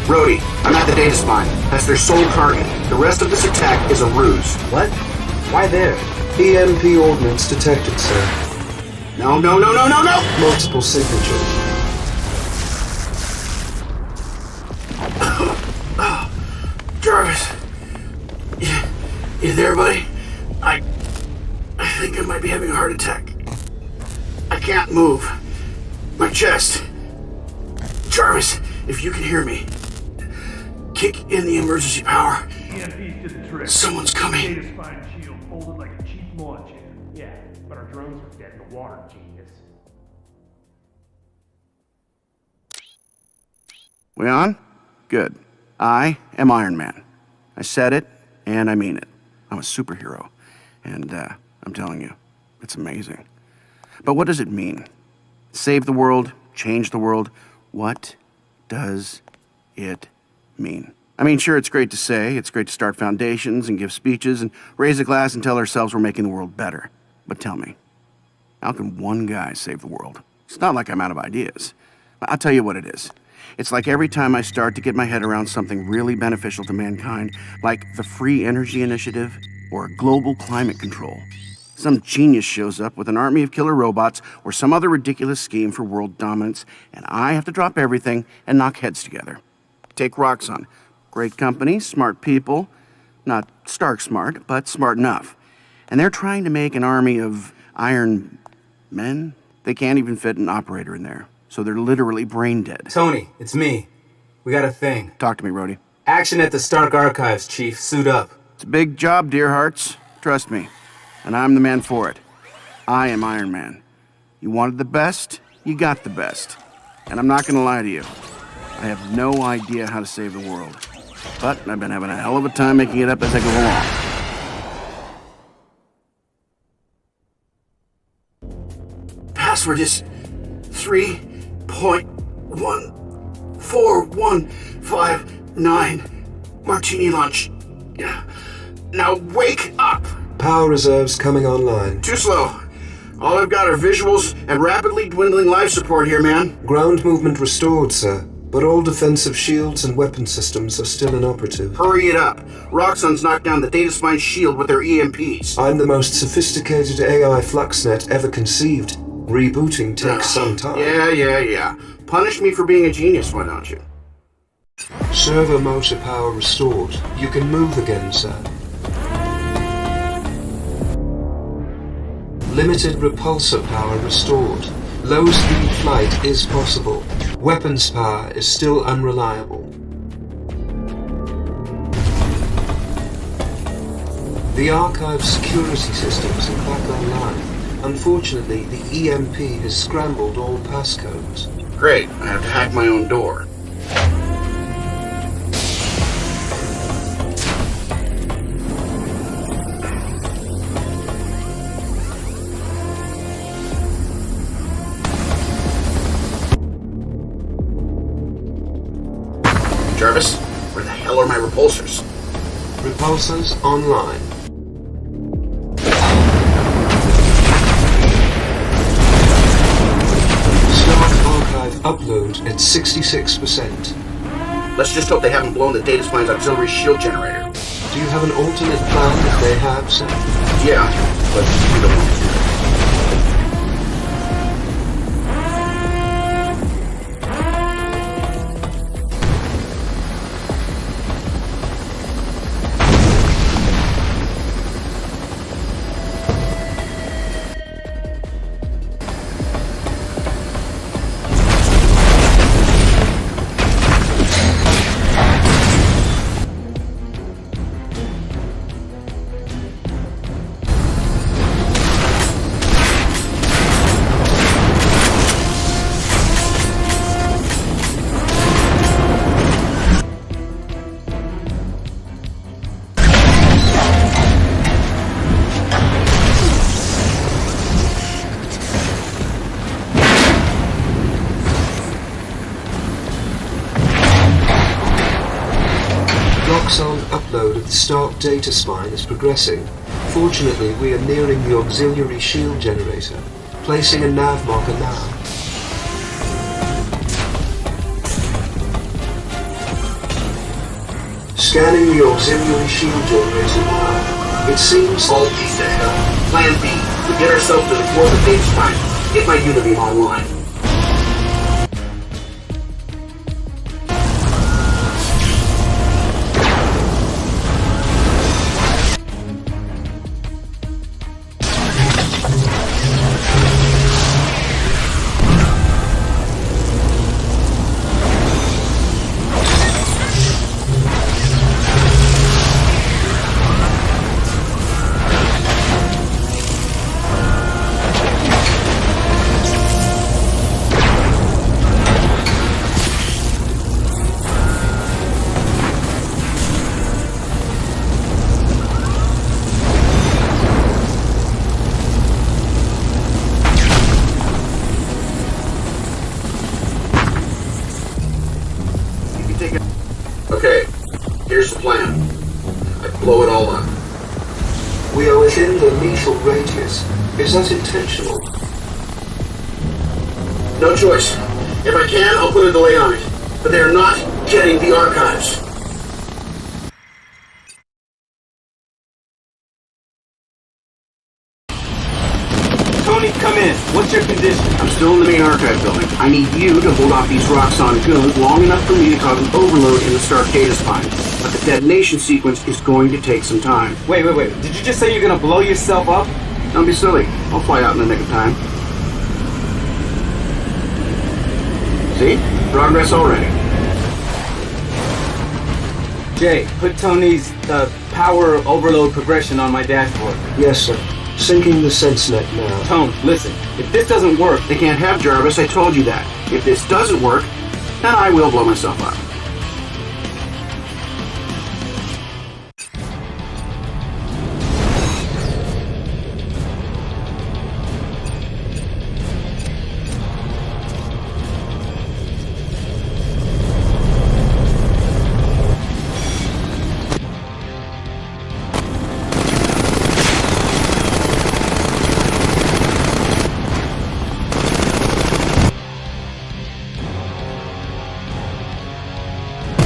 Rhodey, I'm at the data spine. That's their sole target. The rest of this attack is a ruse. What? Why there? EMP ordnance detected, sir. No! Multiple signatures. Jarvis. You there, buddy? I think I might be having a heart attack. I can't move. My chest. Jarvis, if you can hear me, kick in the emergency power. EMPs did the trick. Someone's coming. Data spine shield folded like a cheap lawn chair. Yeah, but our drones are dead in the water, genius. We on? Good. I am Iron Man. I said it, and I mean it. I'm a superhero, and I'm telling you, it's amazing. But what does it mean? Save the world, change the world. What does it mean? I mean, sure, it's great to say, it's great to start foundations and give speeches and raise a glass and tell ourselves we're making the world better. But tell me, how can one guy save the world? It's not like I'm out of ideas. I'll tell you what it is. It's like every time I start to get my head around something really beneficial to mankind, like the Free Energy Initiative or global climate control, some genius shows up with an army of killer robots or some other ridiculous scheme for world dominance, and I have to drop everything and knock heads together. Take Roxxon. Great company, smart people, not Stark smart, but smart enough. And they're trying to make an army of Iron Men. They can't even fit an operator in there. So they're literally brain dead. Tony, it's me. We got a thing. Talk to me, Rhodey. Action at the Stark Archives, Chief. Suit up. It's a big job, dear hearts. Trust me. And I'm the man for it. I am Iron Man. You wanted the best, you got the best. And I'm not gonna lie to you. I have no idea how to save the world. But I've been having a hell of a time making it up as I go along. Password is 3.14159 Martini lunch. Now wake up! Power reserves coming online. Too slow. All I've got are visuals and rapidly dwindling life support here, man. Ground movement restored, sir. But all defensive shields and weapon systems are still inoperative. Hurry it up. Roxxon's knocked down the data spine shield with their EMPs. I'm the most sophisticated AI FluxNet ever conceived. Rebooting takes some time. Yeah. Punish me for being a genius, why don't you? Servo motor power restored. You can move again, sir. Limited repulsor power restored. Low-speed flight is possible. Weapons power is still unreliable. The archive security systems are back online. Unfortunately, the EMP has scrambled all passcodes. Great, I have to hack my own door. Jarvis, where the hell are my repulsors? Repulsors online. Start archive upload at 66%. Let's just hope they haven't blown the data spine's auxiliary shield generator. Do you have an alternate plan if they have, sir? Yeah, but we don't want to do that. Roxxon upload of the Stark data spine is progressing. Fortunately, we are nearing the auxiliary shield generator. Placing a nav marker now. Scanning the auxiliary shield generator now. It seems... All piece to hell. Plan B. We get ourselves to the core of the data spine. Get my Unibeam online. Okay, here's the plan. I blow it all up. We are within the lethal radius. Is that intentional? No choice. If I can, I'll put a delay on it. But they are not getting the archives. Tony, come in. What's your condition? I'm still in the main archive building. I need you to hold off these Roxxon goons long enough for me to cause an overload in the Stark data spine. But the detonation sequence is going to take some time. Wait. Did you just say you're gonna blow yourself up? Don't be silly. I'll fly out in the nick of time. See? Progress already. Jay, put Tony's power overload progression on my dashboard. Yes, sir. Syncing the SenseNet now. Tone, listen. If this doesn't work, They can't have Jarvis, I told you that. If this doesn't work, then I will blow myself up.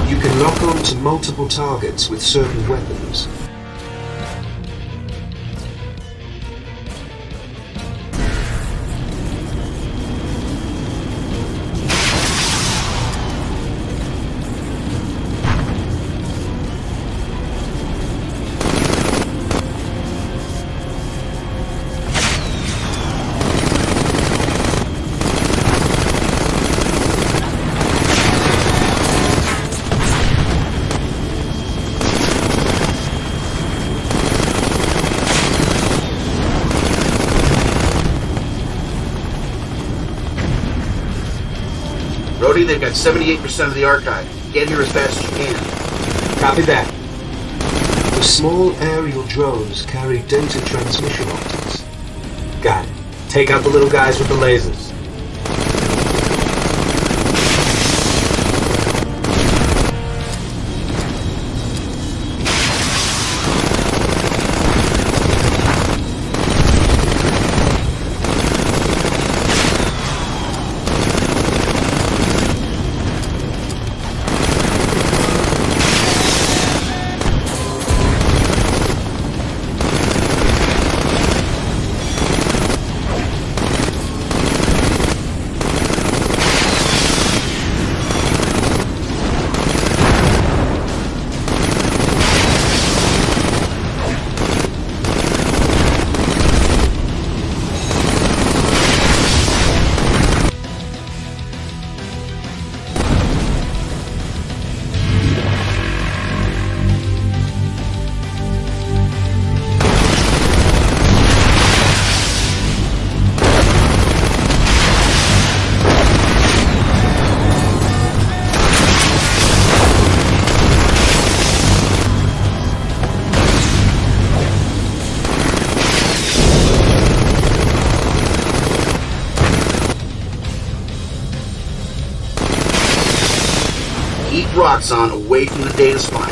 You can lock on to multiple targets with certain weapons. Brody, they've got 78% of the archive. Get here as fast as you can. copy that. The small aerial drones carry data transmission optics. Got it. Take out the little guys with the lasers. Keep Roxxon away from the data spine.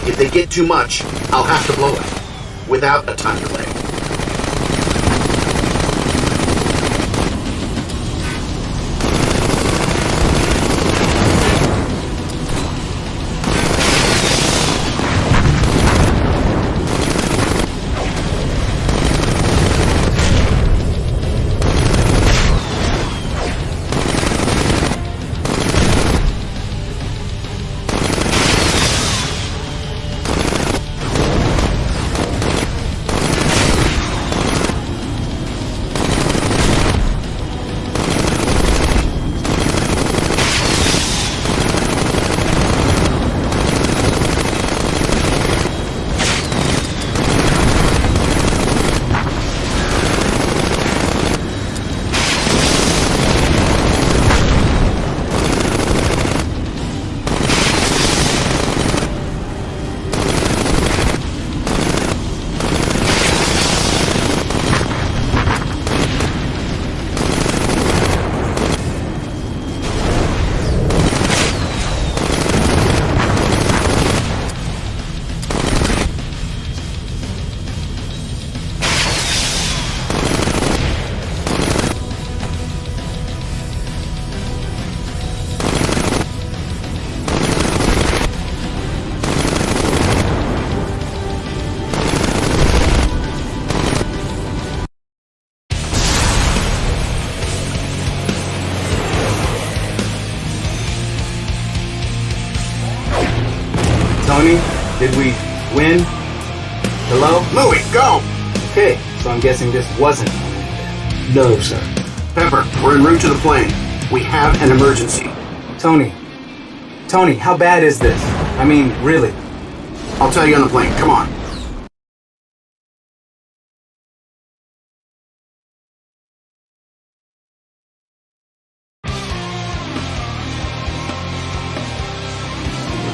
If they get too much, I'll have to blow it. Without a time delay. Tony, did we win? Hello? Louie, go! Okay, so I'm guessing this wasn't. No, sir. Pepper, we're en route to the plane. We have an emergency. Tony, how bad is this? I mean, really? I'll tell you on the plane. Come on.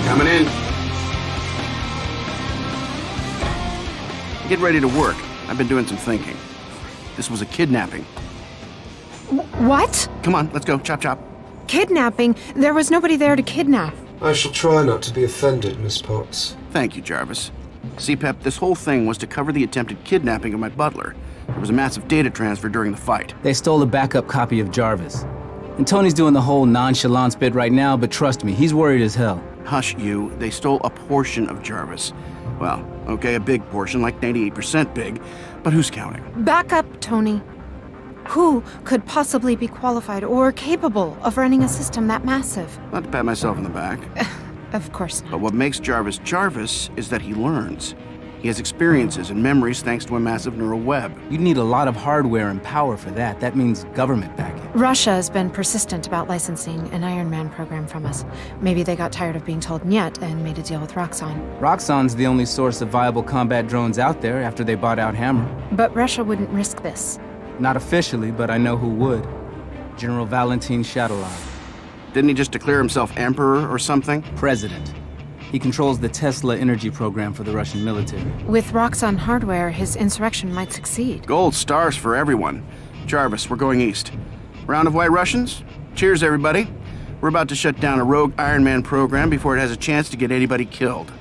Coming in. Get ready to work. I've been doing some thinking. This was a kidnapping. What? Come on, let's go. Chop, chop. Kidnapping? There was nobody there to kidnap. I shall try not to be offended, Miss Potts. Thank you, Jarvis. See, Pep, this whole thing was to cover the attempted kidnapping of my butler. There was a massive data transfer during the fight. They stole a backup copy of Jarvis. And Tony's doing the whole nonchalance bit right now, but trust me, he's worried as hell. Hush you, they stole a portion of Jarvis. Well, okay, a big portion, like 98% big, but who's counting? Back up, Tony. Who could possibly be qualified or capable of running a system that massive? Not to pat myself on the back, Of course but not. what makes Jarvis Jarvis is that he learns. He has experiences and memories thanks to a massive neural web. You'd need a lot of hardware and power for that. That means government backing. Russia has been persistent about licensing an Iron Man program from us. Maybe they got tired of being told "niet" and made a deal with Roxxon. Roxxon's the only source of viable combat drones out there after they bought out Hammer. But Russia wouldn't risk this. Not officially, but I know who would. General Valentin Shadolov, Didn't he just declare himself emperor or something? president. He controls the Tesla energy program for the Russian military. With Roxxon hardware, his insurrection might succeed. Gold stars for everyone. Jarvis, we're going east. Round of White Russians? Cheers, everybody. We're about to shut down a rogue Iron Man program before it has a chance to get anybody killed.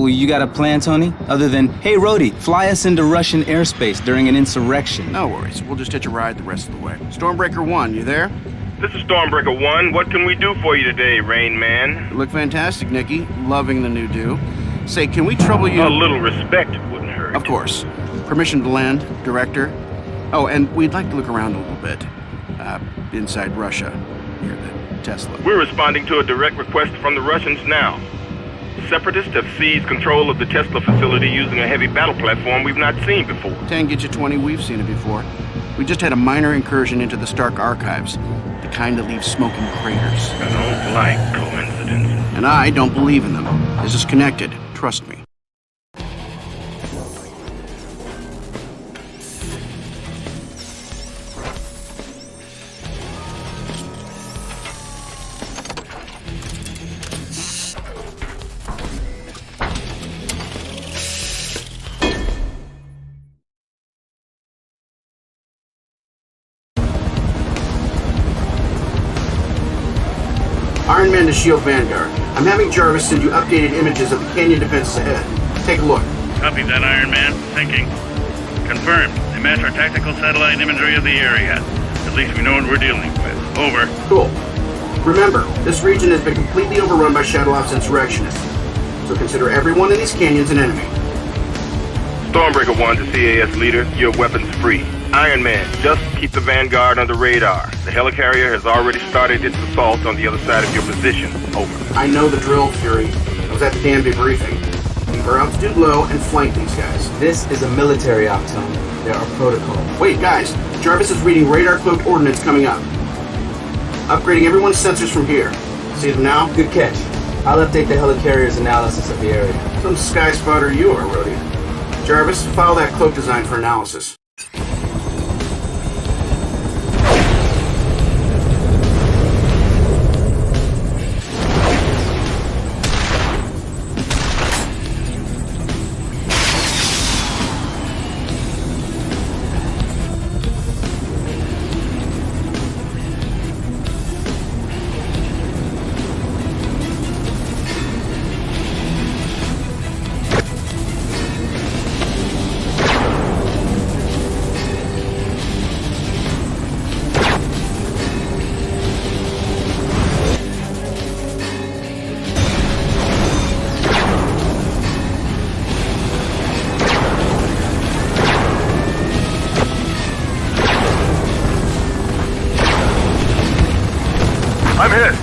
Well, you got a plan, Tony? Other than, hey, Rhodey, fly us into Russian airspace during an insurrection. No worries. We'll just hitch a ride the rest of the way. Stormbreaker 1, you there? This is Stormbreaker 1. What can we do for you today, Rain Man? You look fantastic, Nikki. Loving the new do. Say, can we trouble you? A little respect wouldn't hurt. Of course. Permission to land, Director. Oh, and we'd like to look around a little bit. Inside Russia, near the Tesla. We're responding to a direct request from the Russians now. Separatists have seized control of the Tesla facility using a heavy battle platform we've not seen before. 10 get you 20, we've seen it before. We just had a minor incursion into the Stark archives, the kind that leave smoking craters. I don't like coincidences. And I don't believe in them. This is connected, trust me. Iron Man to Shield Vanguard. I'm having Jarvis send you updated images of the canyon defenses ahead. Take a look. Copy that, Iron Man. Thinking. Confirmed. They match our tactical satellite imagery of the area. At least we know what we're dealing with. Over. Cool. Remember, this region has been completely overrun by Shadow Ops insurrectionists. So consider everyone in these canyons an enemy. Stormbreaker 1 to CAS leader, your weapons free. Iron Man, just keep the Vanguard under radar. The helicarrier has already started its assault on the other side of your position. Over. I know the drill, Fury. I was at the damn debriefing. Keep our altitude low and flank these guys. This is a military op, Tony. There are protocols. Wait, guys. Jarvis is reading radar-cloaked ordnance coming up. Upgrading everyone's sensors from here. See them now? Good catch. I'll update the helicarrier's analysis of the area. Some sky spotter you are, Rhodey. Jarvis, file that cloak design for analysis. I'm hit.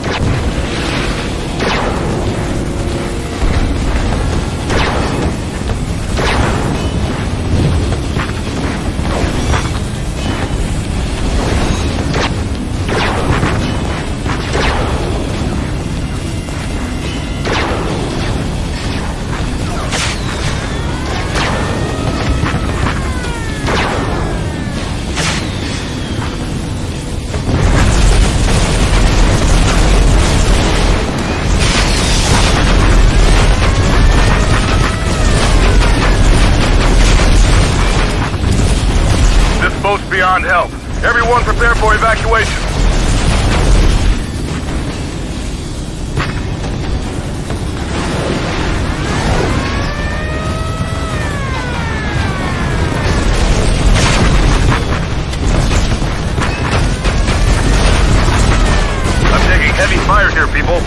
Boats beyond help. Everyone prepare for evacuation. I'm taking heavy fire here, people.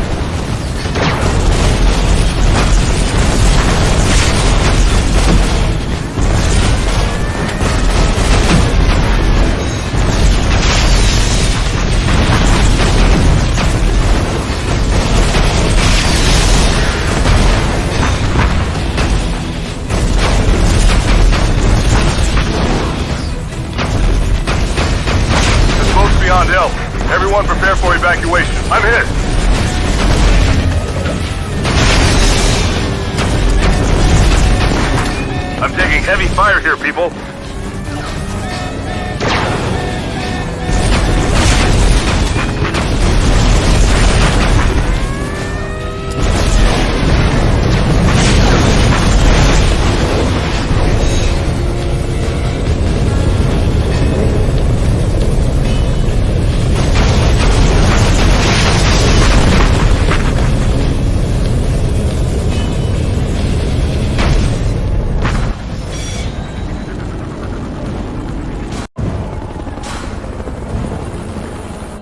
Beyond help. Everyone prepare for evacuation. I'm hit. I'm taking heavy fire here, people.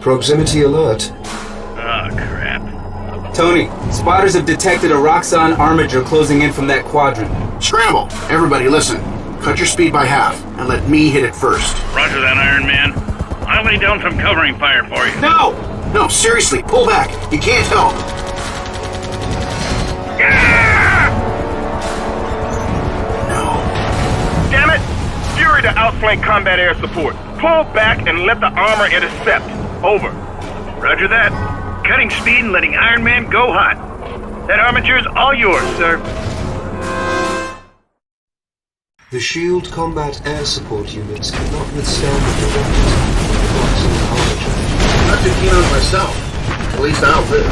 Proximity alert. Oh, crap. Tony, spotters have detected a Roxxon armature closing in from that quadrant. Scramble! Everybody listen. Cut your speed by half, and let me hit it first. Roger that, Iron Man. I'll lay down some covering fire for you. No! No, seriously, pull back. You can't help. No. Damn it! Fury to outflank combat air support. Pull back and let the armor intercept. Over. Roger that. Cutting speed and letting Iron Man go hot. That armature's all yours, sir. The SHIELD combat air support units cannot withstand the direct attack of the Roxxon armature. I'm not too keen on myself. At least I don't live.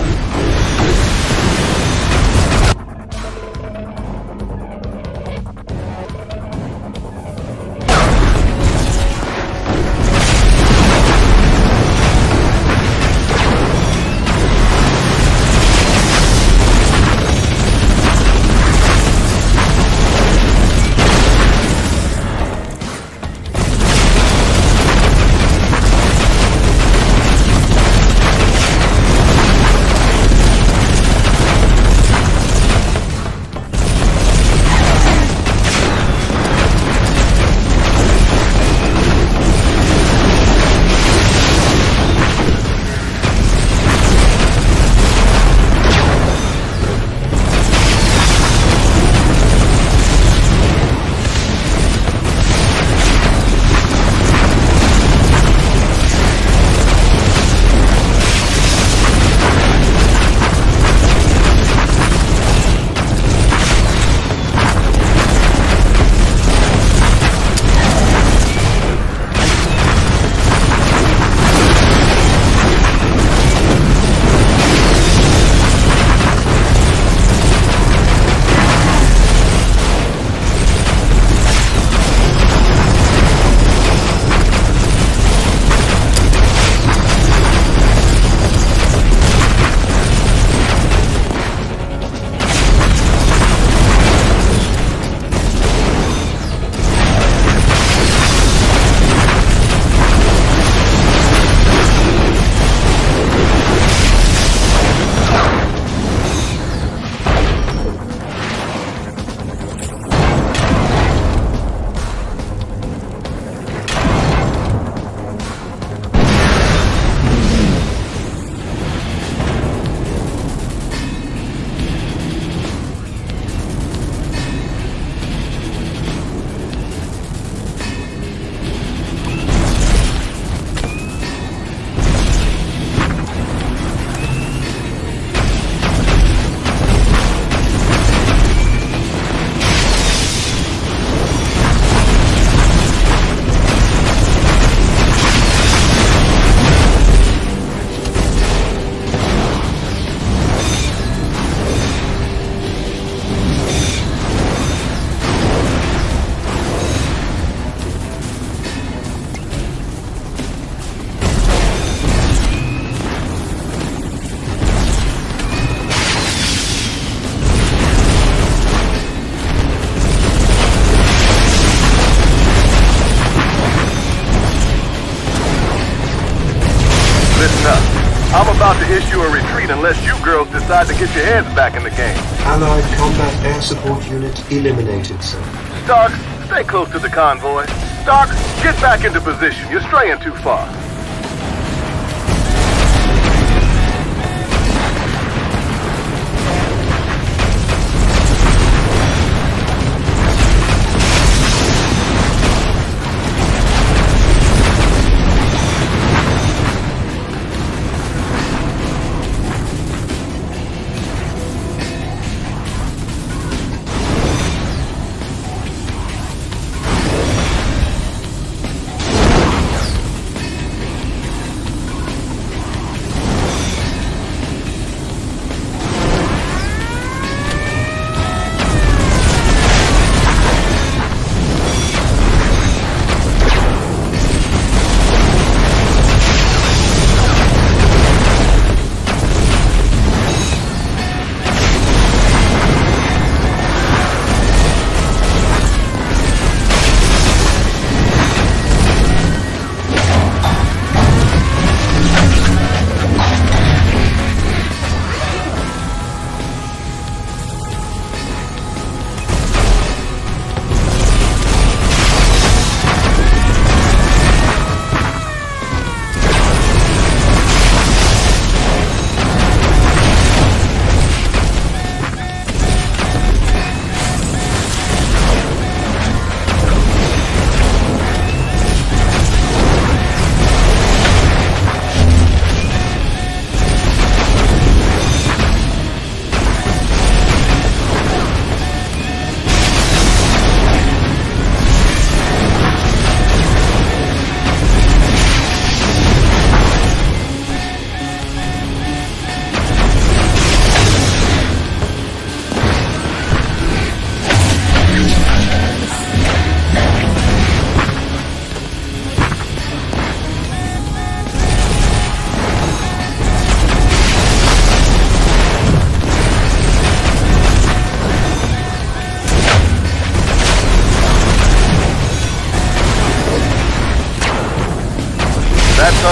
I'm about to issue a retreat unless you girls decide to get your heads back in the game. Allied combat air support unit eliminated, sir. Stark, stay close to the convoy. Stark, get back into position. You're straying too far.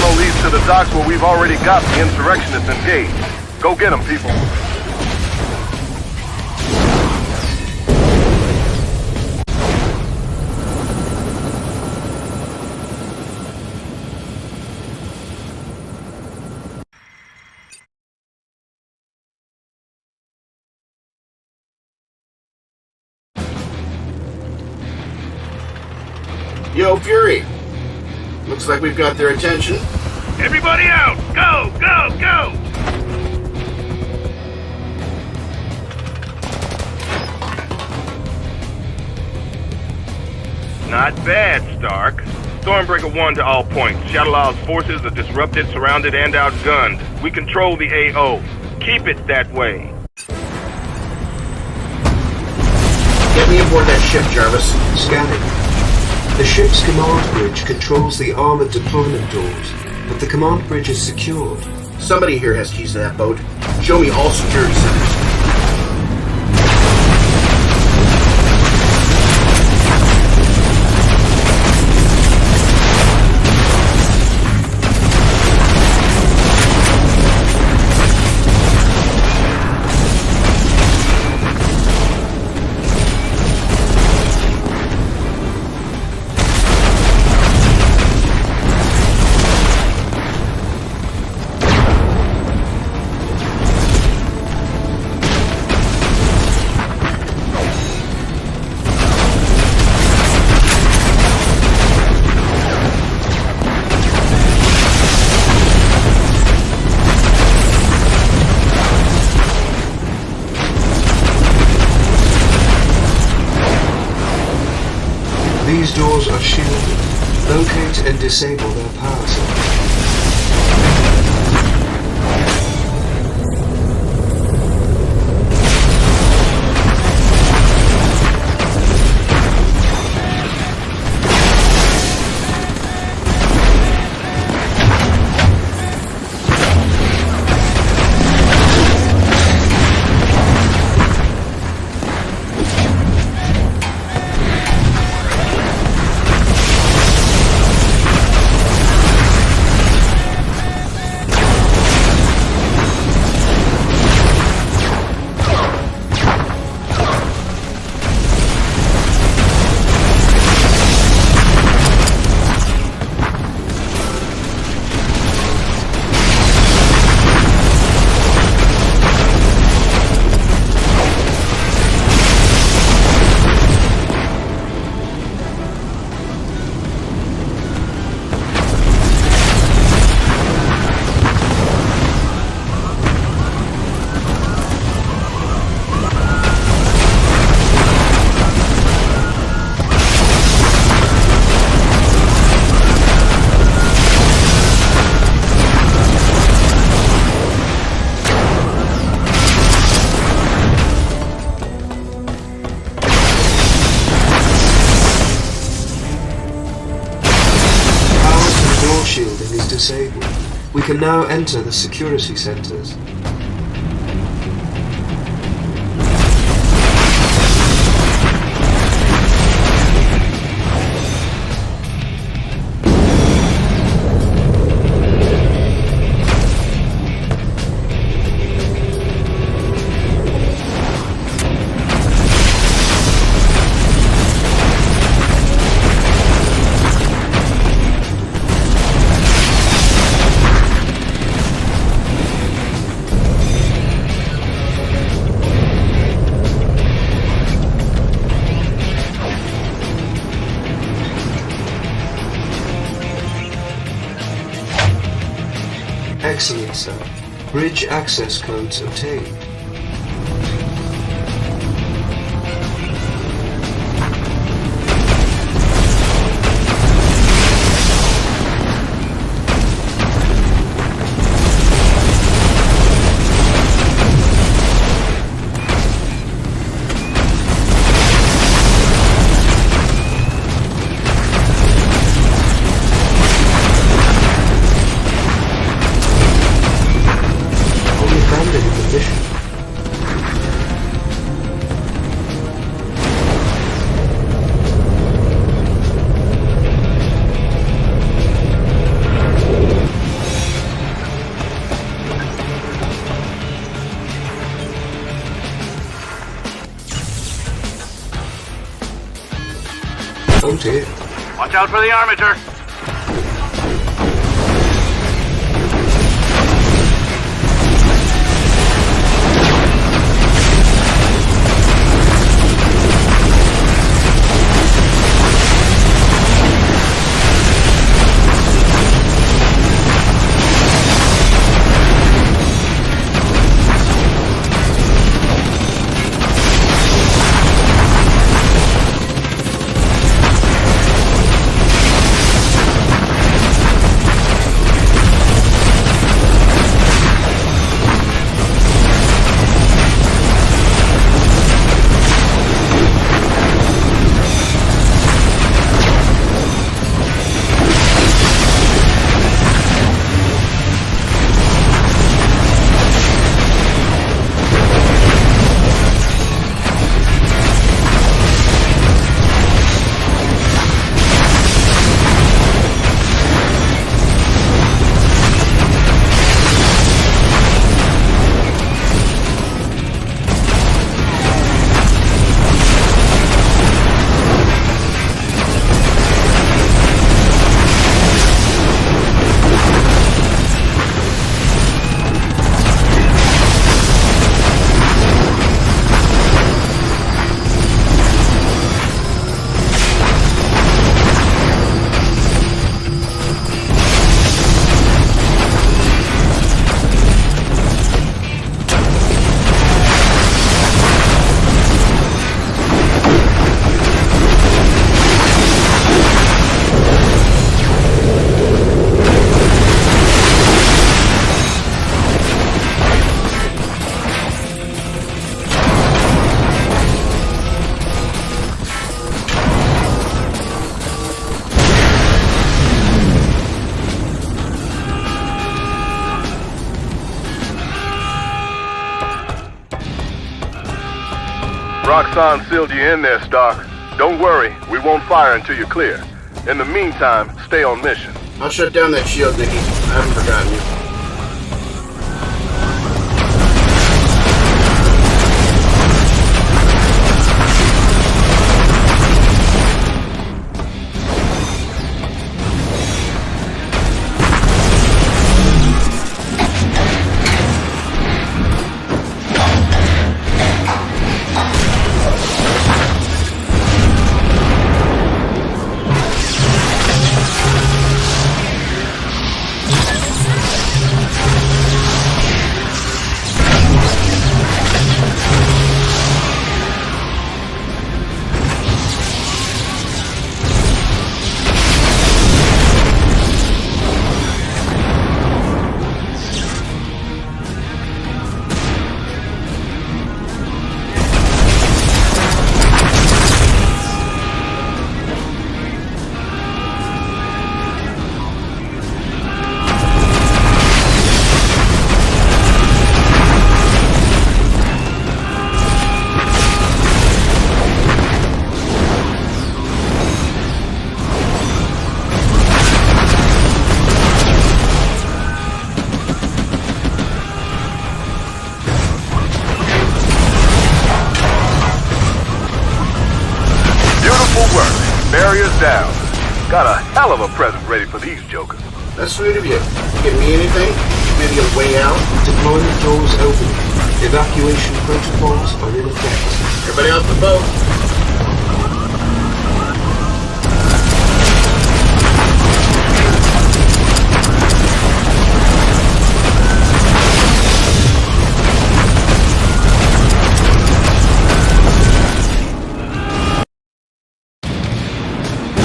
tunnel leads to the docks where we've already got the insurrectionists engaged. Go get them, people. Yo, Fury. Looks like we've got their attention. Everybody out! Go, go, go! Not bad, Stark. Stormbreaker 1 to all points. Shadowlaw's forces are disrupted, surrounded, and outgunned. We control the AO. Keep it that way. Get me aboard that ship, Jarvis. Scanning. The ship's command bridge controls the armored deployment doors, but the command bridge is secured. Somebody here has keys to that boat. Show me all security centers. These doors are shielded. Locate and disable their power source. Shielding is disabled. We can now enter the security centers. Excellent, sir. Bridge access codes obtained. Abandoning the mission. here. Watch out for the armature. Roxxon sealed you in there, Stark. Don't worry, we won't fire until you're clear. In the meantime, stay on mission. I'll shut down that shield, Nicky. I haven't forgotten you. Barriers down. Got a hell of a present ready for these jokers. That's sweet of you. Give me anything? Maybe a way out? Deployment doors open. Evacuation protocols are in effect. Everybody off the boat.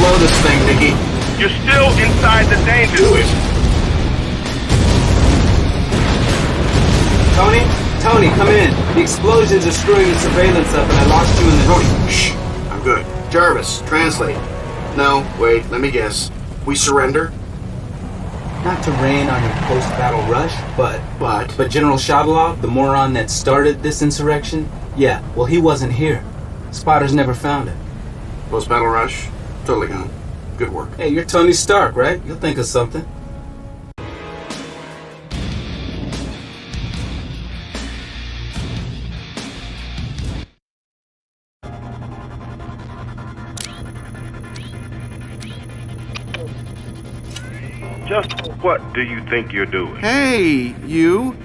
Blow this thing, Nicky. You're still inside the danger zone. Tony, come in. The explosions are screwing the surveillance up and I lost you in the... Tony, shh. I'm good. Jarvis, translate. No, wait, let me guess. We surrender? Not to rain on your post-battle rush, but But General Shadalov, the moron that started this insurrection, yeah, well, he wasn't here. Spotters never found it. post-battle rush? Totally gone. Good work. Hey, you're Tony Stark, right? You'll think of something. Just what do you think you're doing? Hey, you.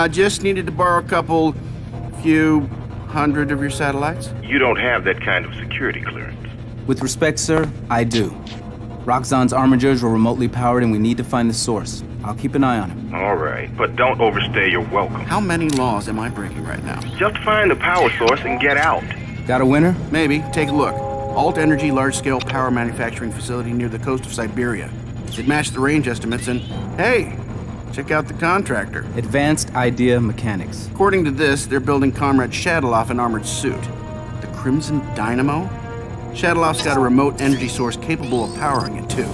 Just needed to borrow a few hundred of your satellites. You don't have that kind of security clearance. With respect, sir, I do. Roxxon's armigers were remotely powered and we need to find the source. I'll keep an eye on him. All right, but don't overstay your welcome. How many laws am I breaking right now? Just find the power source and get out. Got a winner? Maybe. Take a look. Alt Energy large-scale power manufacturing facility near the coast of Siberia. It matched the range estimates and, hey, check out the contractor. Advanced Idea Mechanics. According to this, they're building Comrade Shadaloff an armored suit. The Crimson Dynamo? Shadaloff's got a remote energy source capable of powering it, too.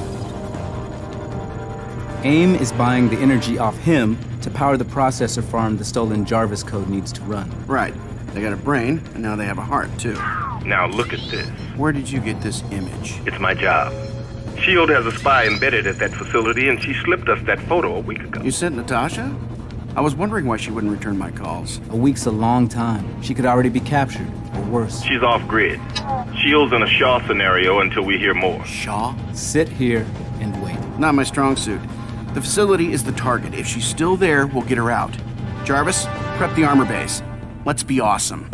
AIM is buying the energy off him to power the processor farm the stolen Jarvis code needs to run. Right. They got a brain, and now they have a heart, too. Now look at this. Where did you get this image? It's my job. S.H.I.E.L.D. has a spy embedded at that facility, and she slipped us that photo a week ago. You sent Natasha? I was wondering why she wouldn't return my calls. A week's a long time. She could already be captured, or worse. She's off-grid. S.H.I.E.L.D's in a Shaw scenario until we hear more. Shaw? Sit here and wait. Not my strong suit. The facility is the target. If she's still there, we'll get her out. Jarvis, prep the armor base. Let's be awesome.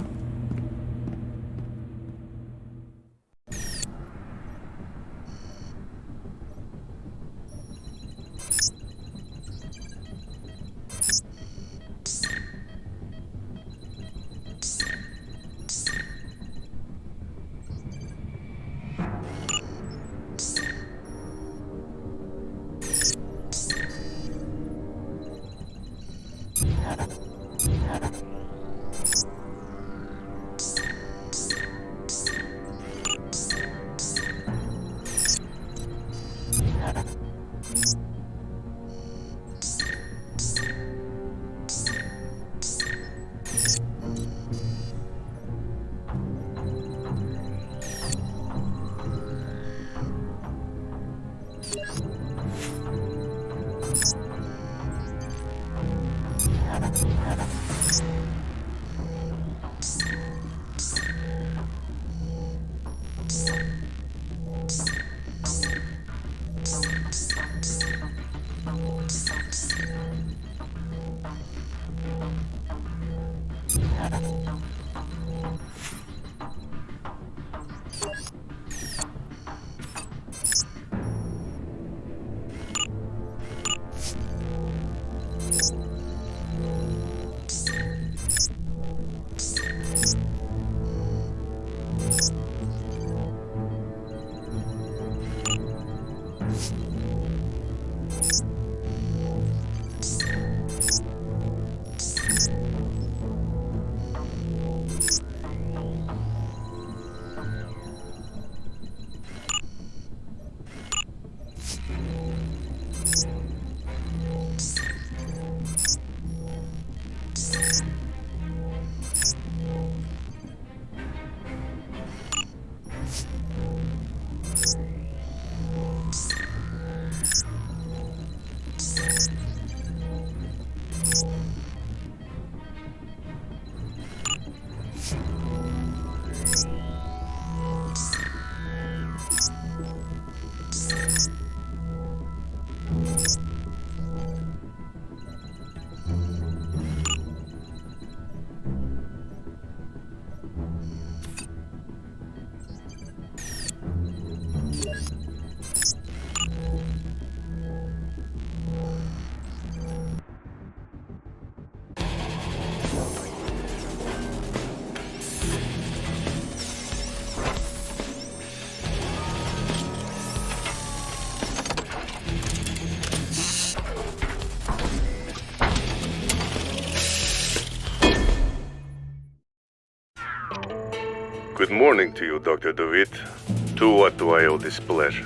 Good morning to you, Dr. DeWitt. To what do I owe this pleasure?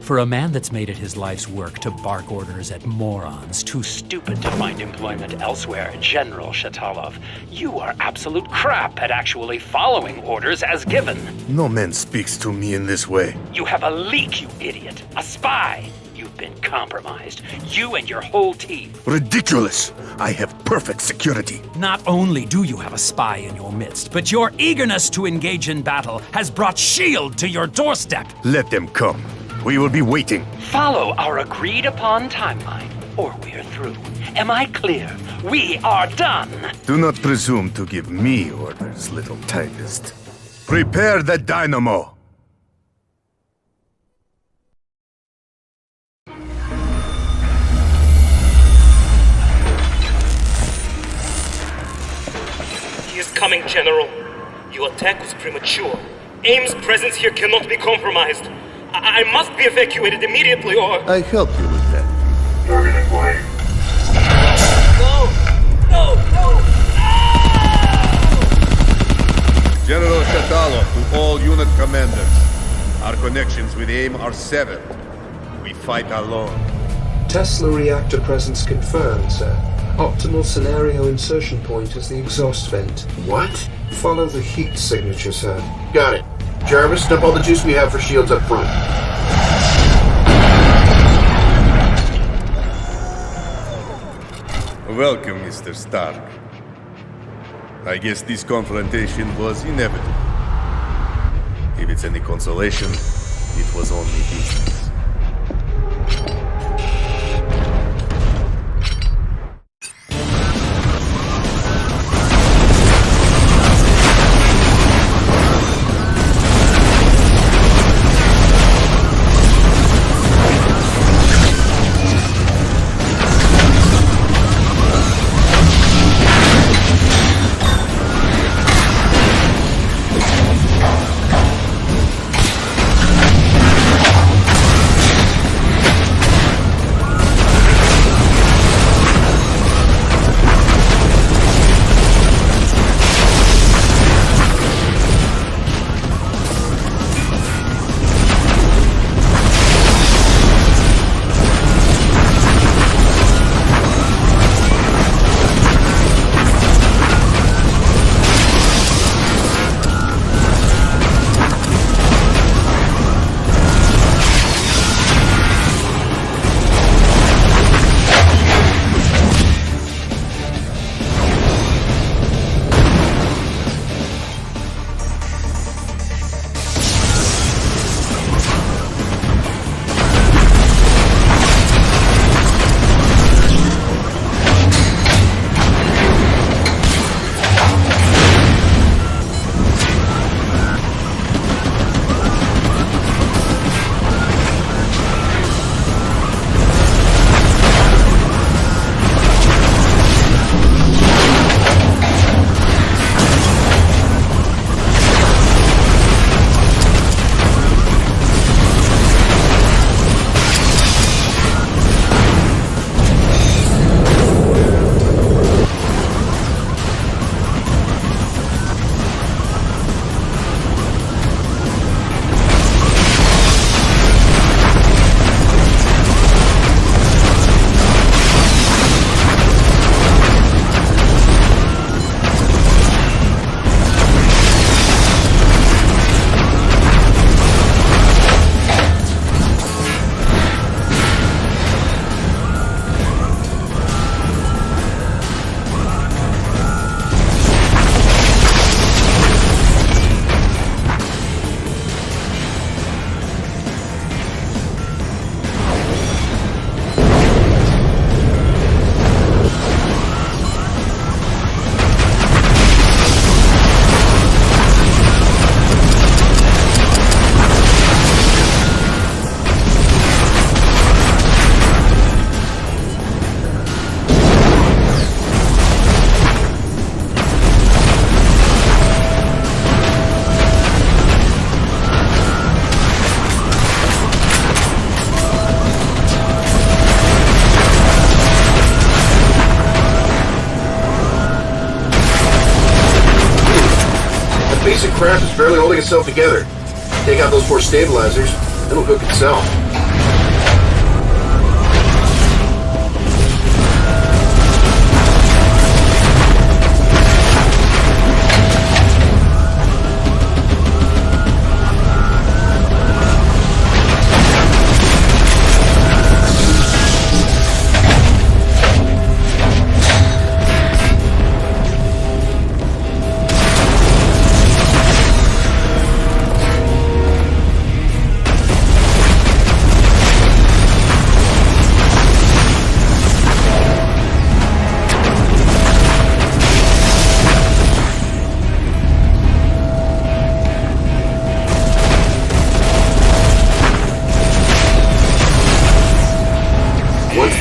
For a man that's made it his life's work to bark orders at morons too stupid to find employment elsewhere, General Shatalov, you are absolute crap at actually following orders as given. No man speaks to me in this way. You have a leak, you idiot. A spy. You've been compromised. You and your whole team. Ridiculous! I have perfect security. Not only do you have a spy in your midst, but your eagerness to engage in battle has brought S.H.I.E.L.D. to your doorstep. Let them come. We will be waiting. Follow our agreed-upon timeline, or we're through. Am I clear? We are done! Do not presume to give me orders, little typist. Prepare the dynamo! He is coming, General. Your attack was premature. AIM's presence here cannot be compromised. I must be evacuated immediately, or... I help you with that. Target acquired. No! No! No! General Shatalov to all unit commanders. Our connections with AIM are severed. We fight alone. Tesla reactor presence confirmed, sir. Optimal scenario insertion point is the exhaust vent. What? Follow the heat signature, sir. Got it. Jarvis, dump all the juice we have for shields up front. Welcome, Mr. Stark. I guess this confrontation was inevitable. If it's any consolation, it was only business. Basic craft is barely holding itself together. Take out those 4 stabilizers, it'll cook itself.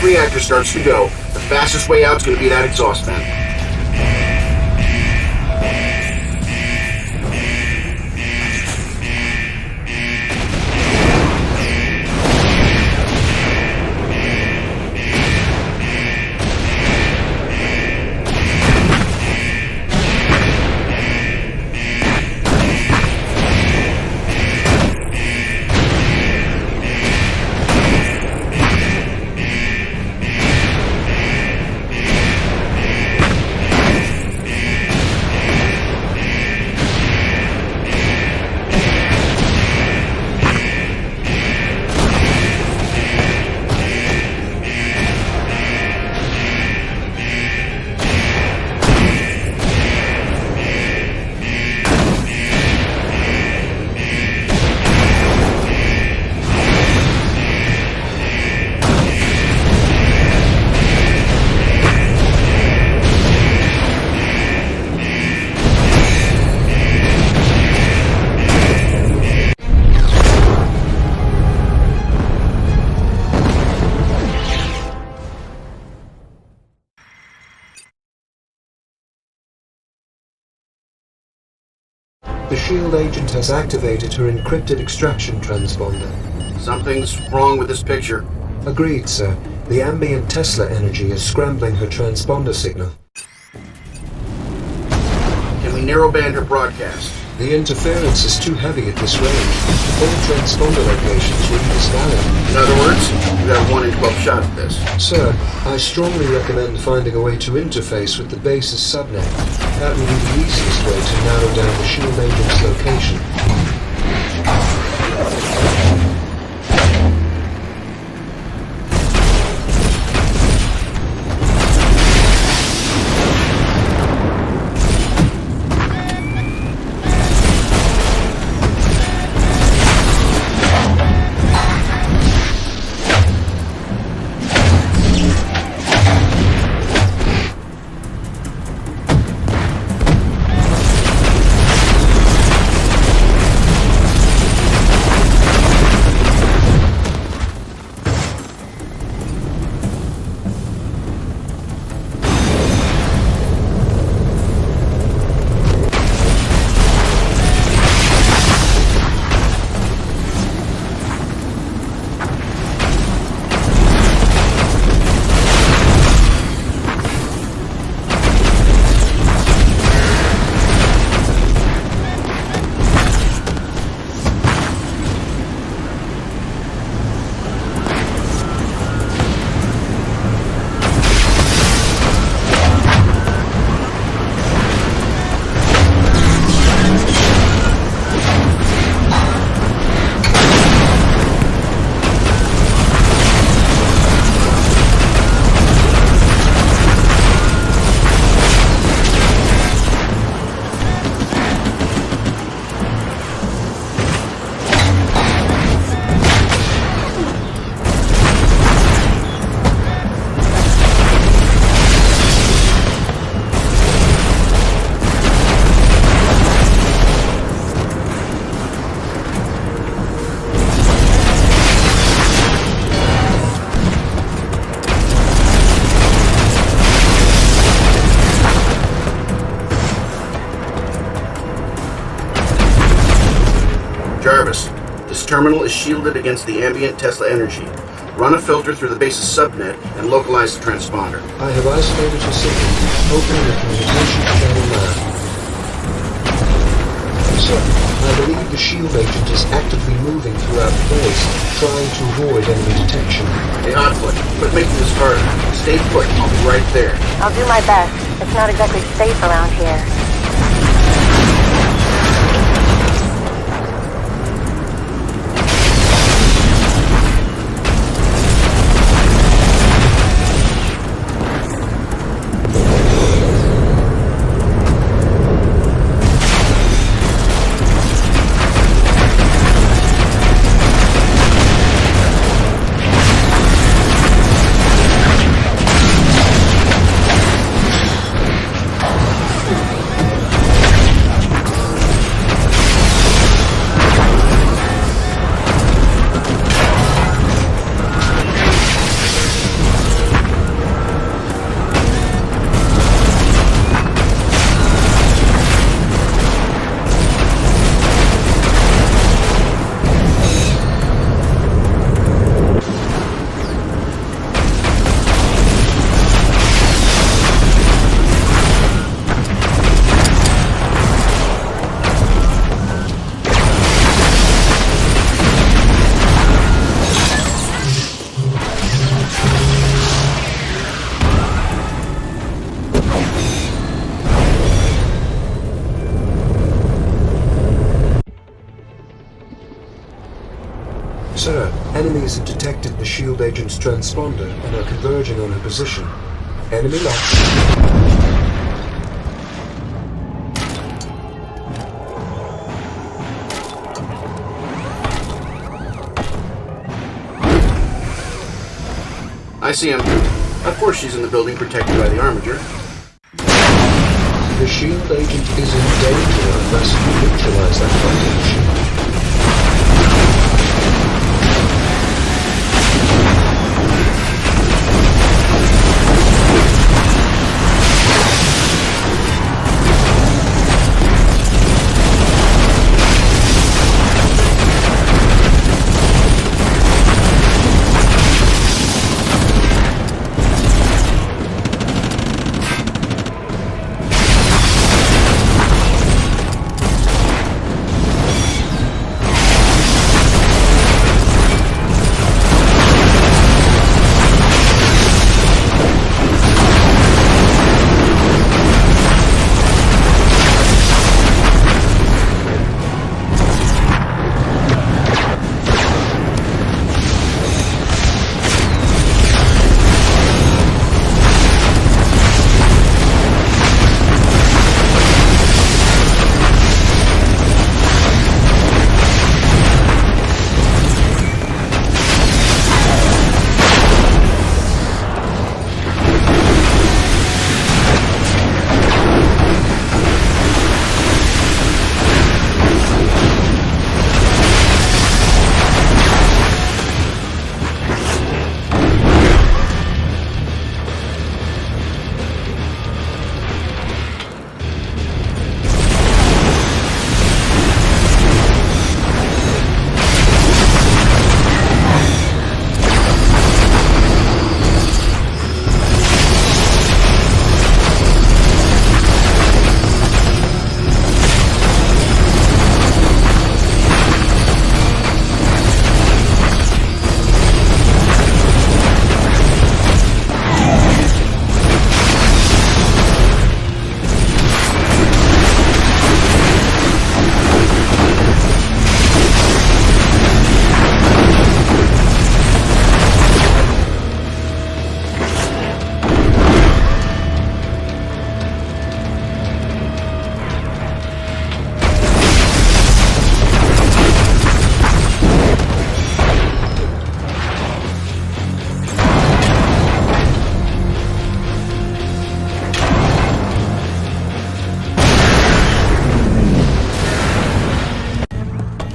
that reactor starts to go, the fastest way out's gonna be that exhaust vent. The SHIELD agent has activated her encrypted extraction transponder. Something's wrong with this picture. Agreed, sir. The ambient Tesla energy is scrambling her transponder signal. Can we narrowband her broadcast? The interference is too heavy at this range. All transponder locations will be disvalid. In other words, you got a 1 in 12 shot at this. Sir, I strongly recommend finding a way to interface with the base's subnet. That will be the easiest way to narrow down the SHIELD agent's location. Jarvis, this terminal is shielded against the ambient Tesla energy. Run a filter through the base's subnet and localize the transponder. I have isolated your signal. Opening the communications channel now. Sir, I believe the SHIELD agent is actively moving throughout the base, trying to avoid enemy detection. Hey, Hotfoot, quit making this harder. Stay put. I'll be right there. I'll do my best. It's not exactly safe around here. Enemies have detected the SHIELD agent's transponder and are converging on her position. Enemy lost. I see him. Of course she's in the building protected by the armature. The SHIELD agent is in danger unless you neutralize that foundation.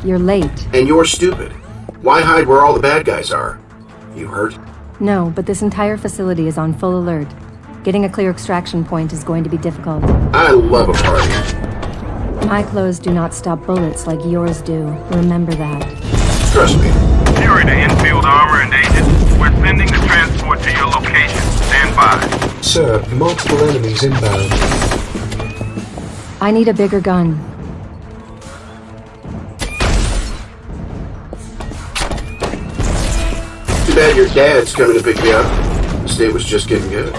You're late. And you're stupid. Why hide where all the bad guys are? You hurt? No, but this entire facility is on full alert. Getting a clear extraction point is going to be difficult. I love a party. My clothes do not stop bullets like yours do. Remember that. Trust me. Fury to infield armor and agent. We're sending the transport to your location. Stand by. Sir, multiple enemies inbound. I need a bigger gun. Too bad your dad's coming to pick me up. The state was just getting good.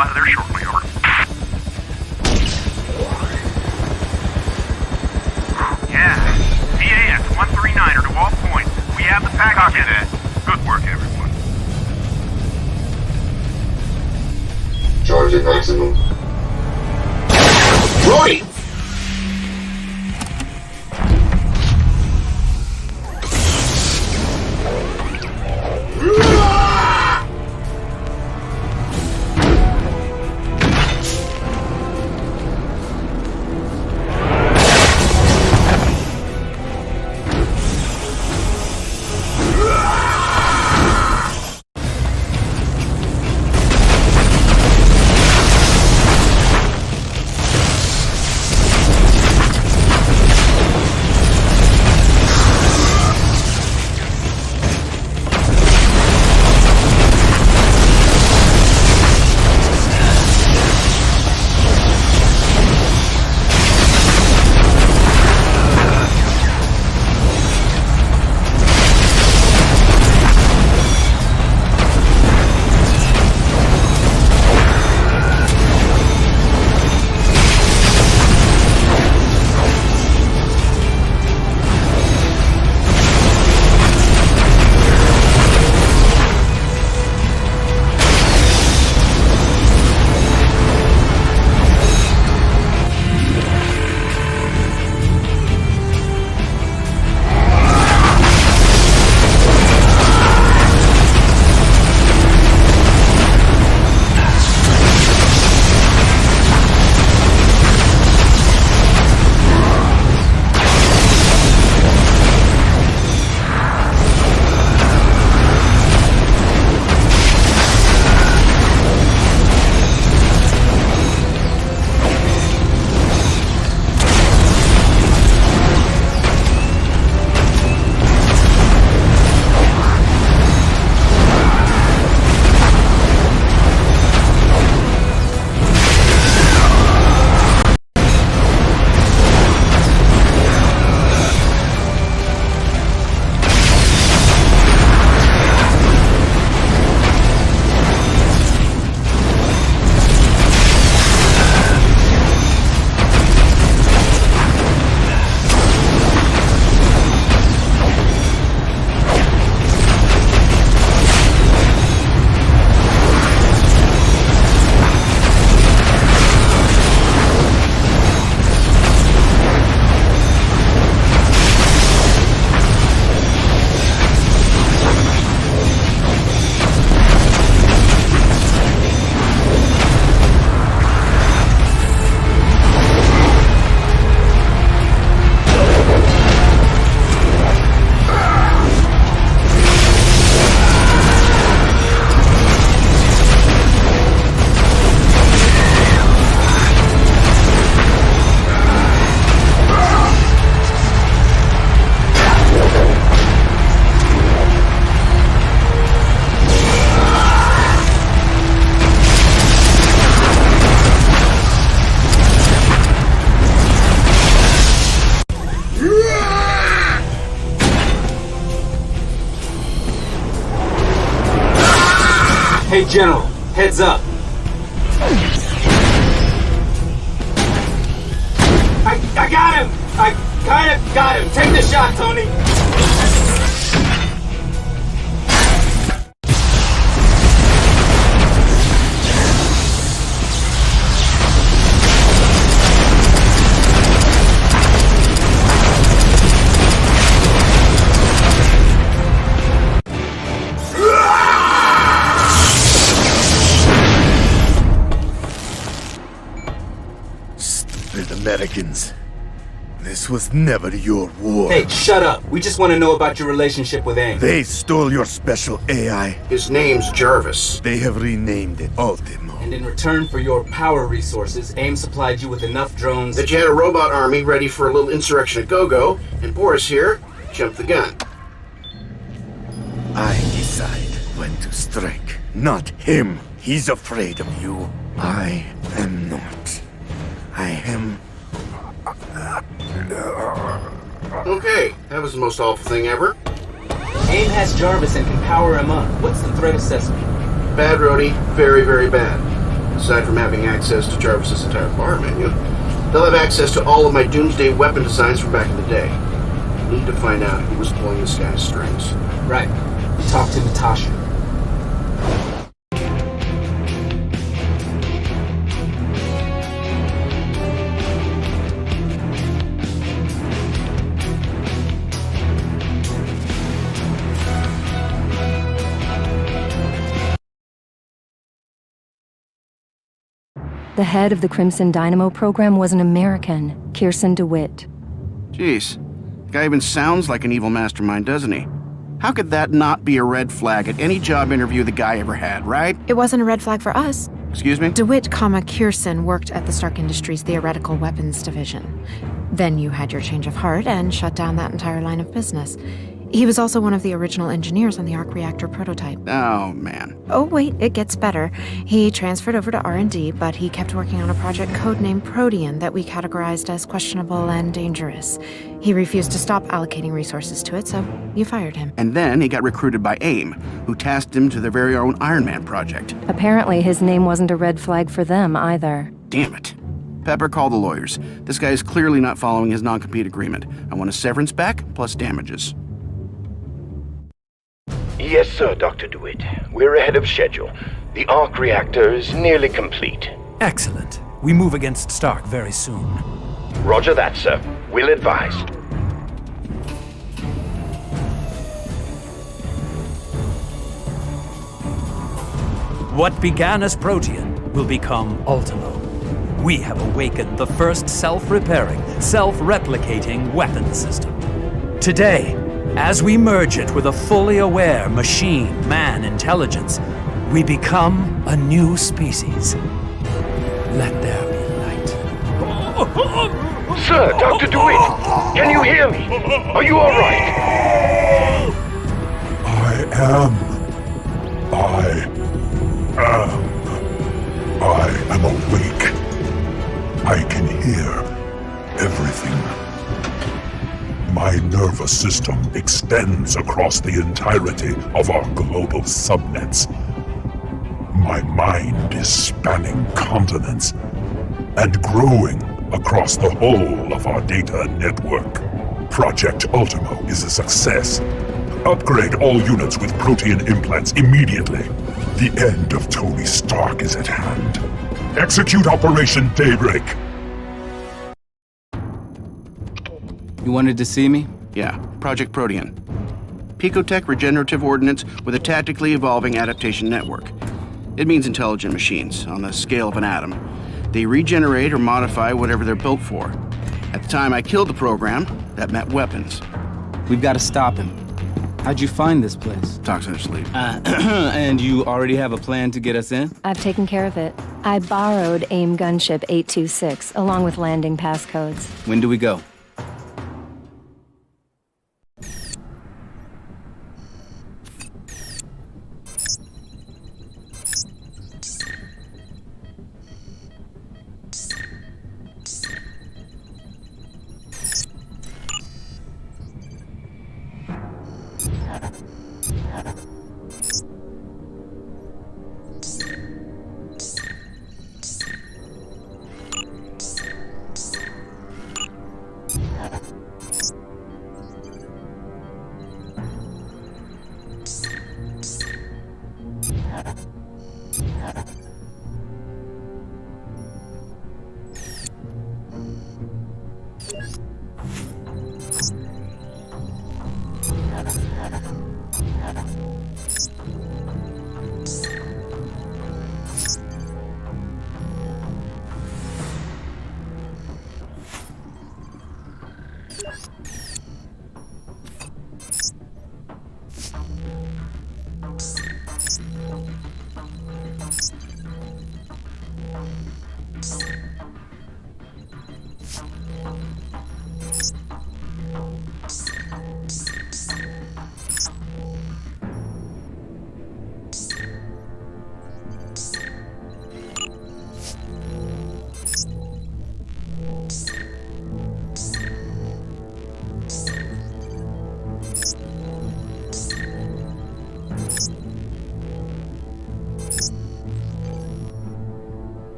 out of there shortly, over. Yeah, CAS 139er to all points. We have the package. Copy that. Good work, everyone. Charging maximum. Roy! Hey, General, heads up. I got him! I kinda got him. Take the shot, Tony. Americans. This was never your war. Hey, shut up. We just want to know about your relationship with AIM. They stole your special AI. His name's Jarvis. They have renamed it Ultimo. And in return for your power resources, AIM supplied you with enough drones that you had a robot army ready for a little insurrection at go-go, and Boris here jumped the gun. I decide when to strike, not him. He's afraid of you. I am not. I am... Okay, that was the most awful thing ever. AIM has Jarvis and can power him up. What's the threat assessment? Bad, Rhodey. Very, very bad. Aside from having access to Jarvis's entire bar menu, they'll have access to all of my doomsday weapon designs from back in the day. I need to find out who was pulling this guy's strings. Right. Talk to Natasha. The head of the Crimson Dynamo program was an American, Kirsten DeWitt. Jeez, the guy even sounds like an evil mastermind, doesn't he? How could that not be a red flag at any job interview the guy ever had, right? It wasn't a red flag for us. Excuse me? DeWitt, Kirsten worked at the Stark Industries Theoretical Weapons Division. Then you had your change of heart and shut down that entire line of business. He was also one of the original engineers on the arc reactor prototype. Oh, man. Oh, wait, it gets better. He transferred over to R&D, but he kept working on a project codenamed Protean that we categorized as questionable and dangerous. He refused to stop allocating resources to it, so you fired him. And then he got recruited by AIM, who tasked him to their very own Iron Man project. Apparently, his name wasn't a red flag for them either. Damn it. Pepper, call the lawyers. This guy is clearly not following his non-compete agreement. I want a severance back, plus damages. Yes, sir, Dr. DeWitt. We're ahead of schedule. The arc reactor is nearly complete. Excellent. We move against Stark very soon. Roger that, sir. We'll advise. What began as Protean will become Ultimo. We have awakened the first self-repairing, self-replicating weapon system. Today, as we merge it with a fully aware machine-man intelligence, we become a new species. Let there be light. Sir, Dr. DeWitt, can you hear me? Are you all right? I am awake. I can hear everything. My nervous system extends across the entirety of our global subnets. My mind is spanning continents and growing across the whole of our data network. Project Ultimo is a success. Upgrade all units with Protean implants immediately. The end of Tony Stark is at hand. Execute Operation Daybreak. You wanted to see me? Yeah, Project Protean. Picotech regenerative ordnance with a tactically evolving adaptation network. It means intelligent machines, on the scale of an atom. They regenerate or modify whatever they're built for. At the time I killed the program, that meant weapons. We've got to stop him. How'd you find this place? Toxin asleep. And you already have a plan to get us in? I've taken care of it. I borrowed AIM Gunship 826, along with landing passcodes. When do we go?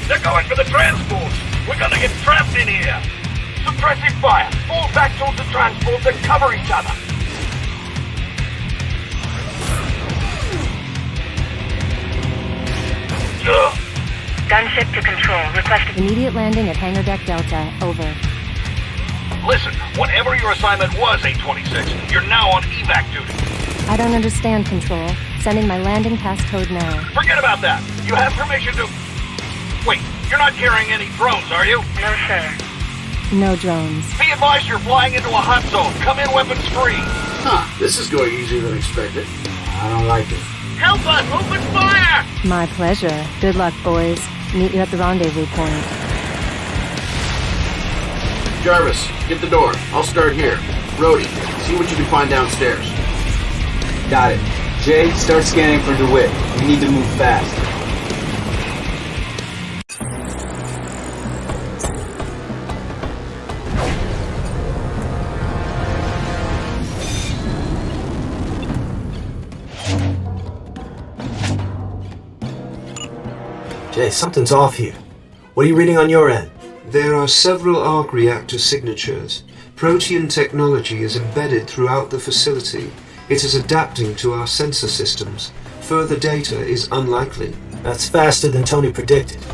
They're going for the transport. We're gonna get trapped in here. Suppressive fire. Fall back towards the transport and cover each other. Gunship to control. Requested immediate landing at Hangar Deck Delta. Over. Listen, whatever your assignment was, 826, you're now on evac duty. I don't understand, Control. Sending my landing pass code now. Forget about that. You have permission to... Wait, you're not carrying any drones, are you? No, sir. No drones. Be advised you're flying into a hot zone. Come in weapons free. Huh, this is going easier than expected. I don't like it. Help us! Open fire! My pleasure. Good luck, boys. Meet you at the rendezvous point. Jarvis, get the door. I'll start here. Rhodey, see what you can find downstairs. Got it. Jay, start scanning for DeWitt. We need to move fast. Jay, something's off here. What are you reading on your end? There are several arc reactor signatures. Protean technology is embedded throughout the facility. It is adapting to our sensor systems. Further data is unlikely. That's faster than Tony predicted.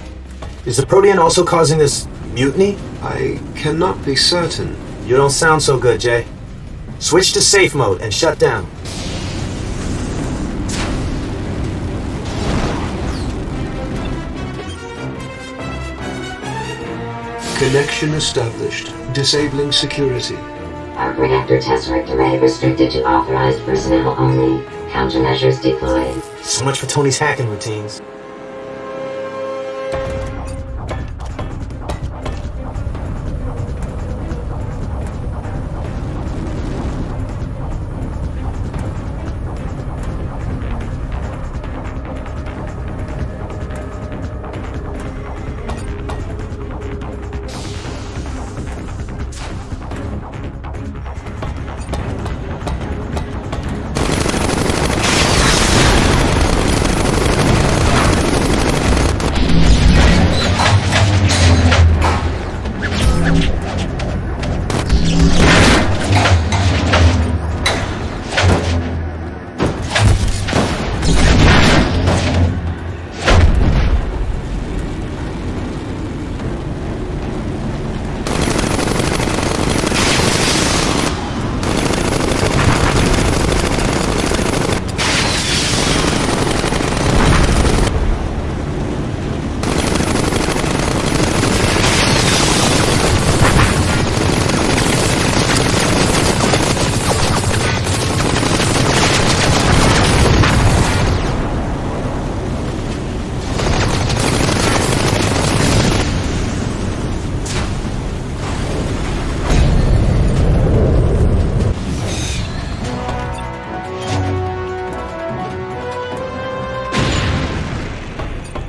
Is the Protean also causing this mutiny? I cannot be certain. You don't sound so good, Jay. Switch to safe mode and shut down. Connection established. Disabling security. Arc reactor test right delay restricted to authorized personnel only. Countermeasures deployed. So much for Tony's hacking routines.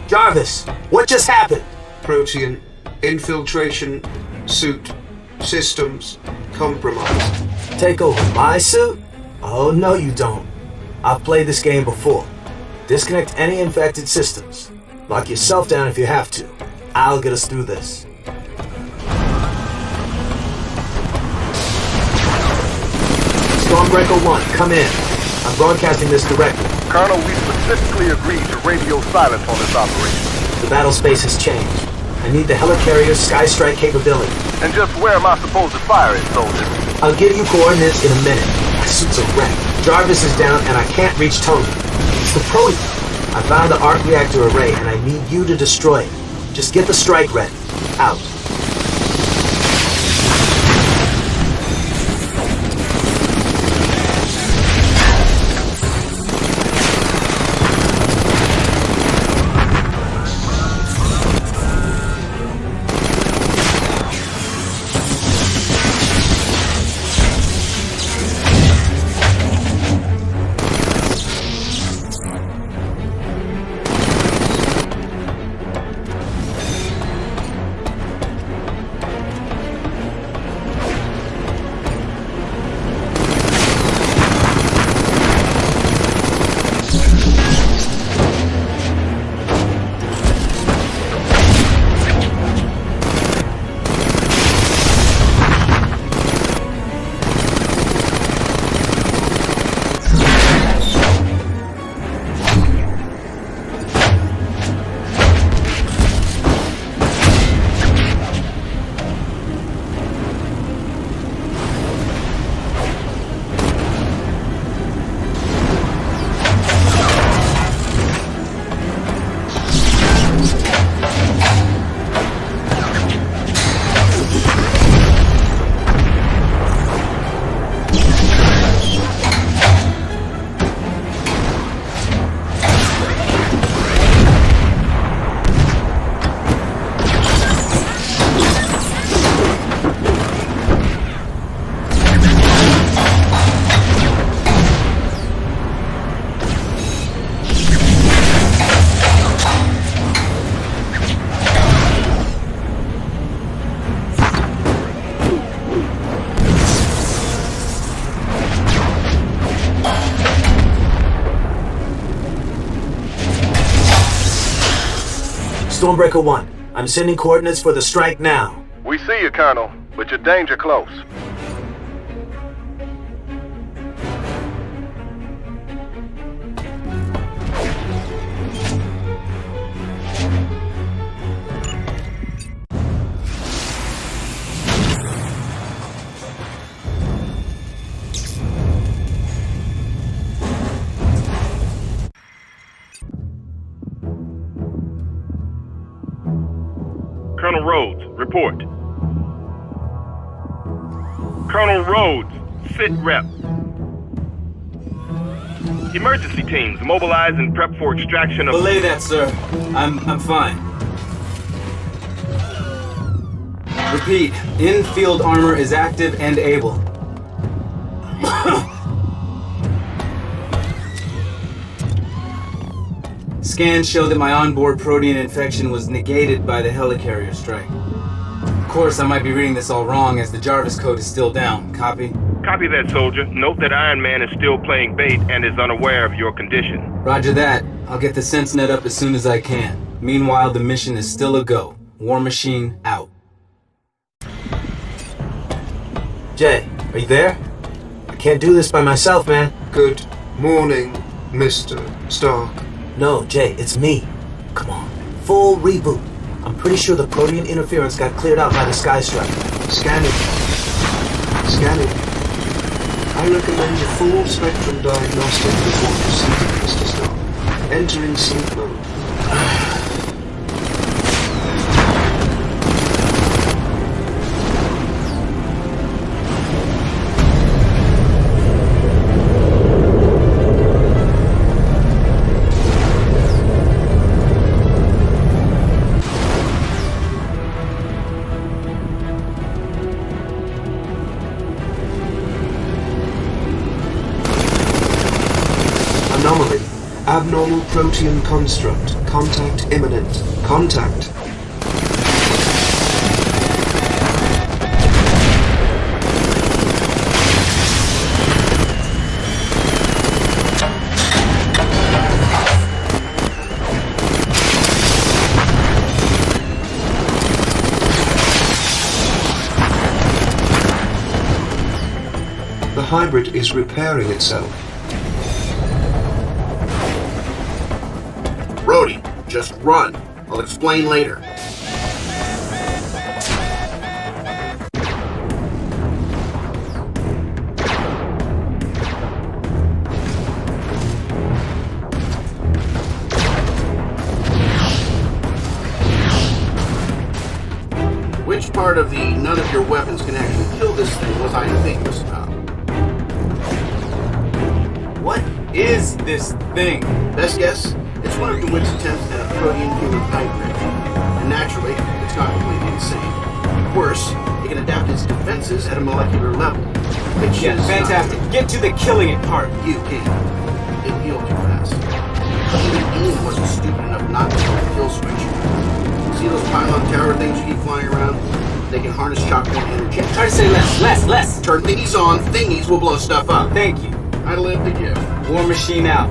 Jarvis, what just happened? Protean infiltration suit systems compromised. Take over my suit? Oh, no you don't. I've played this game before. Disconnect any infected systems. Lock yourself down if you have to. I'll get us through this. Stormbreaker 1, come in. I'm broadcasting this directly. Colonel, we specifically agreed to radio silence on this operation. The battle space has changed. I need the helicarrier's Skystrike capability. And just where am I supposed to fire it, soldier? I'll give you coordinates in a minute. My suit's a wreck. Jarvis is down and I can't reach Tony. It's the Protean. I found the arc reactor array and I need you to destroy it. Just get the strike ready. Out. Stormbreaker 1, I'm sending coordinates for the strike now. We see you, Colonel, but you're danger close. Colonel Rhodes, report. Colonel Rhodes, sit rep. Emergency teams, mobilize and prep for extraction of... Belay that, sir. I'm fine. Repeat, in-field armor is active and able. Scans show that my onboard protean infection was negated by the helicarrier strike. Of course, I might be reading this all wrong as the Jarvis code is still down. Copy? Copy that, soldier. Note that Iron Man is still playing bait and is unaware of your condition. Roger that. I'll get the SenseNet up as soon as I can. Meanwhile, the mission is still a go. War Machine out. Jay, are you there? I can't do this by myself, man. Good morning, Mr. Stark. No, Jay, it's me. Come on. Full reboot. I'm pretty sure the protean interference got cleared out by the Sky Strike. Scanning. Scanning. I recommend a full spectrum diagnostic before proceeding, Mr. Stark. Entering sleep mode. Anomaly. Abnormal protean construct. Contact imminent. Contact. The hybrid is repairing itself. Rhodey, just run. I'll explain later. Which part of the none of your weapons can actually kill this thing was I ambiguous about? What is this thing? Best guess? It's one of DeWitt's attempts at a protean-human hybrid. And naturally, it's gone completely insane. Worse, it can adapt its defenses at a molecular level. Which Yeah, is fantastic. Get to the killing it part. You can't. It'll heal too fast. Even Ian wasn't stupid enough not to hit the kill switch. See those pylon tower things you keep flying around? They can harness shock point energy. Try to say less. Turn thingies on, thingies will blow stuff up. Thank you. I live to give. War Machine out.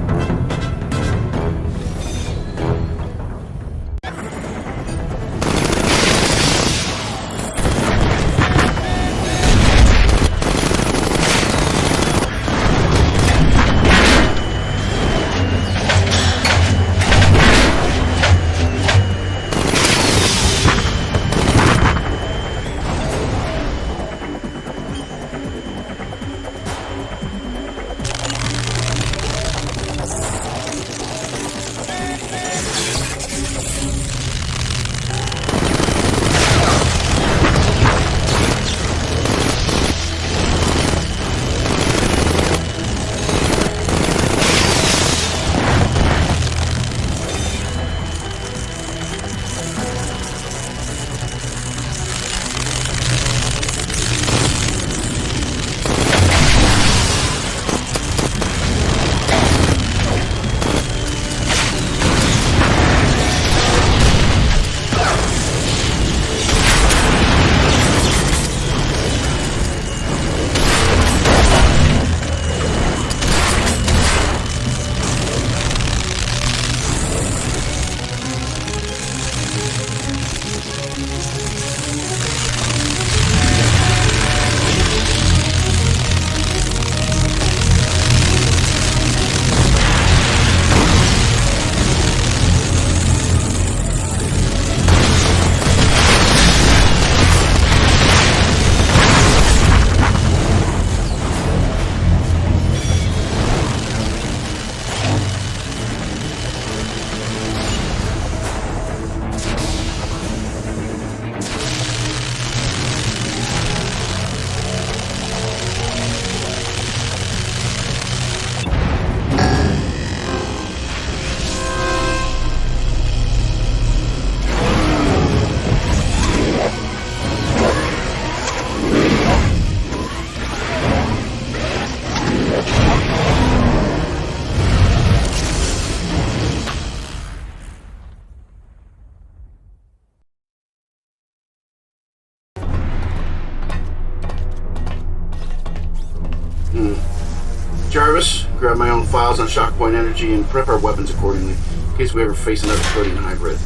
Jarvis, grab my own files on Shockpoint Energy and prep our weapons accordingly, in case we ever face another protein hybrid.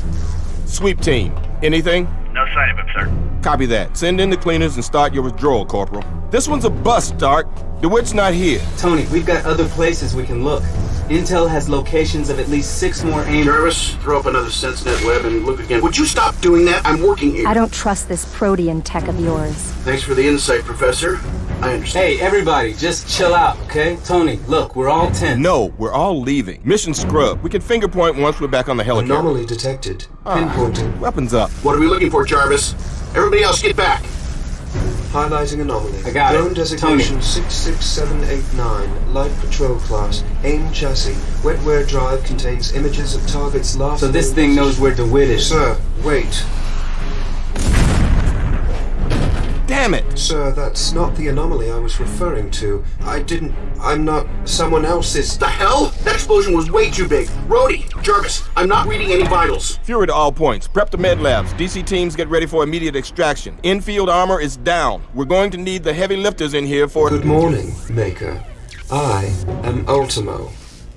Sweep team, anything? No sign of him, sir. Copy that. Send in the cleaners and start your withdrawal, Corporal. This one's a bust, Stark. DeWitt's not here. Tony, we've got other places we can look. Intel has locations of at least 6 more AIM... Jarvis, throw up another SenseNet web and look again. Would you stop doing that? I'm working here. I don't trust this Protean tech of yours. Thanks for the insight, Professor. I understand. Hey, everybody, just chill out, okay? Tony, look, we're all tense. No, we're all leaving. Mission scrub. We can finger point once we're back on the helicarrier. Anomaly detected. Pinpointing. Weapons up. What are we looking for, Jarvis? Everybody else, get back. Highlighting anomaly. I got it. Drone designation Tony. 66789. Light patrol class. AIM chassis. Wetware drive contains images of targets last... So this thing knows where DeWitt is. Sir, wait. Damn it! Sir, that's not the anomaly I was referring to. I'm not... Someone else's... The hell? That explosion was way too big. Rhodey, Jarvis, I'm not reading any vitals. Fury to all points. Prep the med labs. DC teams get ready for immediate extraction. Infield armor is down. We're going to need the heavy lifters in here for... Good morning, Maker. I am Ultimo.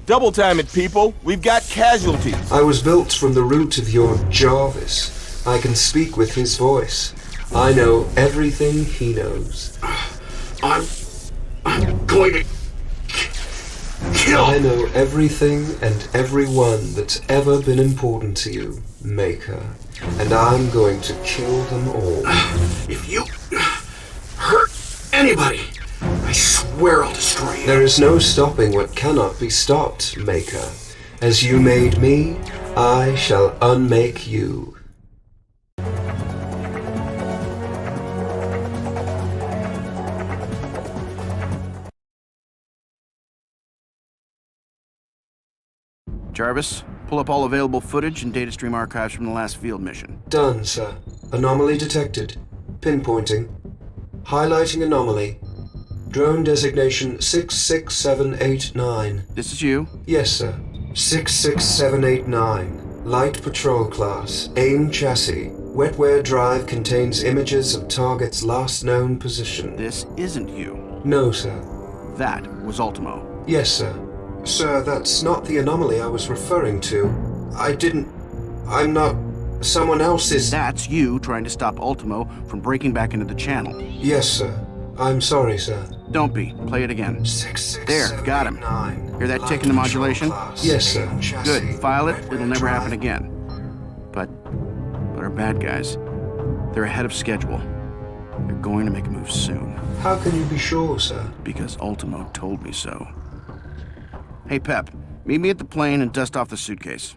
Double time it, people. We've got casualties. I was built from the root of your Jarvis. I can speak with his voice. I know everything he knows. I'm going to kill... I know everything and everyone that's ever been important to you, Maker. And I'm going to kill them all. If you hurt anybody, I swear I'll destroy you. There is no stopping what cannot be stopped, Maker. As you made me, I shall unmake you. Jarvis, pull up all available footage and data stream archives from the last field mission. Done, sir. Anomaly detected. Pinpointing. Highlighting anomaly. Drone designation 66789. This is you? Yes, sir. 66789. Light patrol class. AIM chassis. Wetware drive contains images of target's last known position. This isn't you. No, sir. That was Ultimo. Yes, sir. Sir, that's not the anomaly I was referring to. I'm not... Someone else's... That's you trying to stop Ultimo from breaking back into the channel. Yes, sir. I'm sorry, sir. Don't be. Play it again. There, got him. Hear that tick in the modulation? Yes, sir. Good. File it. It'll never happen again. But our bad guys, they're ahead of schedule. They're going to make a move soon. How can you be sure, sir? Because Ultimo told me so. Hey, Pep, meet me at the plane and dust off the suitcase.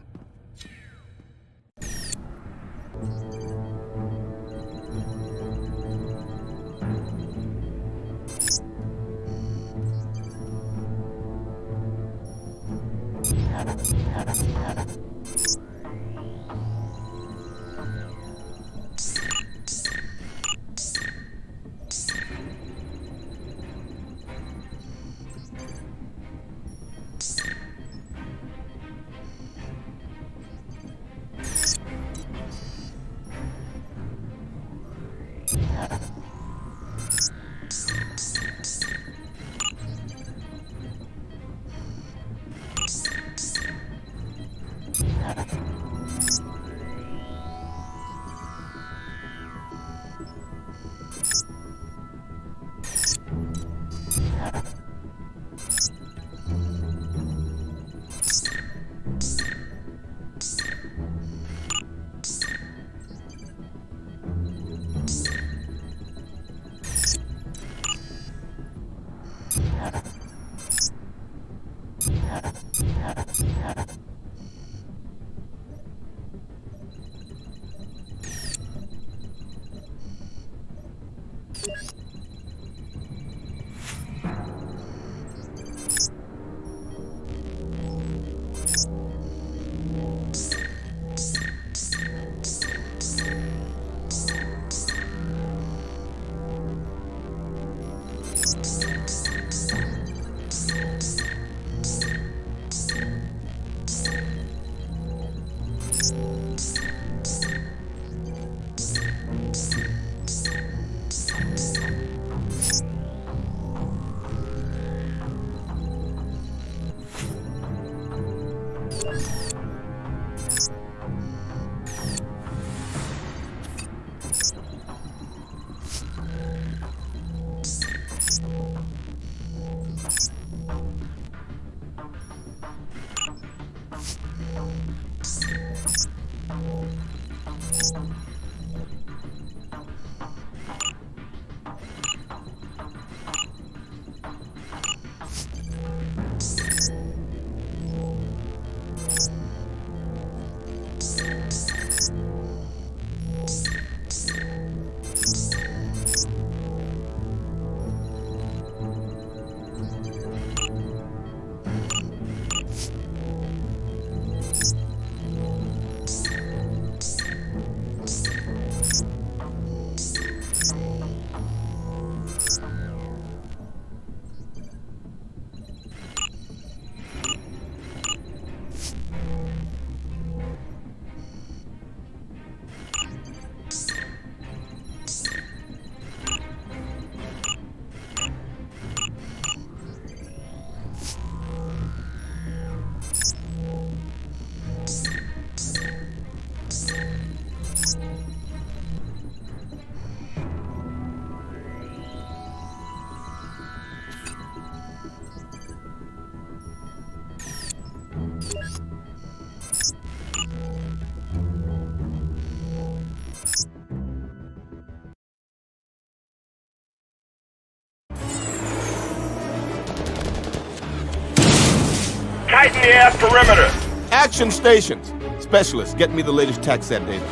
Tighten the ass perimeter! Action stations! Specialists, get me the latest TACSAT data.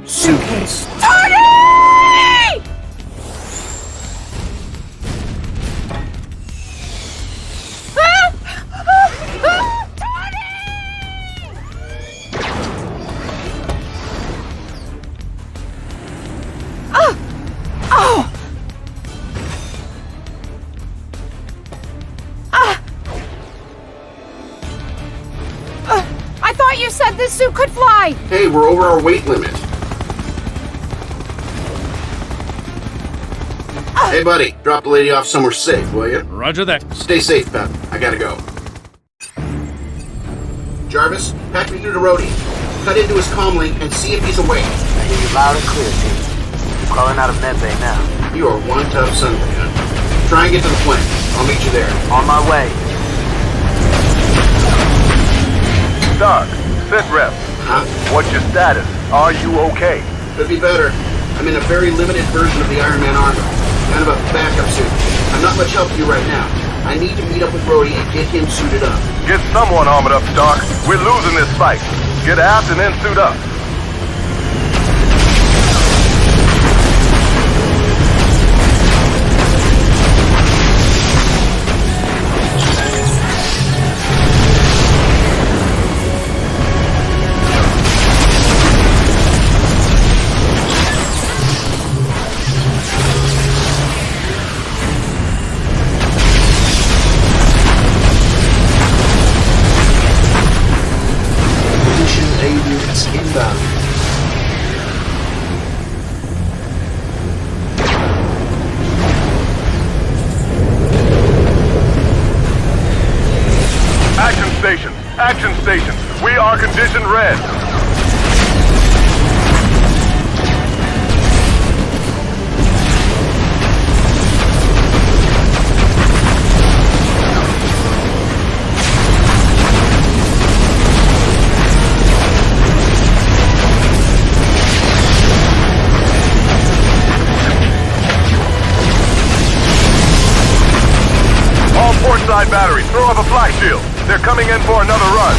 Suitcase. Tony! I thought you said this suit could fly! Hey, we're over our weight limit. Hey, buddy, drop the lady off somewhere safe, will you? Roger that. Stay safe, Pep. I gotta go. Jarvis, pack me through to Rhodey. Cut into his comlink and see if he's awake. I hear you loud and clear, Team. I'm crawling out of medbay now. You are one tough son of a gun. Try and get to the plant. I'll meet you there. On my way. Doc, sit rep. Huh? What's your status? Are you okay? Could be better. I'm in a very limited version of the Iron Man armor. Kind of a backup suit. I'm not much help to you right now. I need to meet up with Rhodey and get him suited up. Get someone armored up, Stark. We're losing this fight. Get aft and then suit up. Inbound. Action stations! Action stations! We are conditioned red! Port side battery, throw up a fly shield. They're coming in for another run.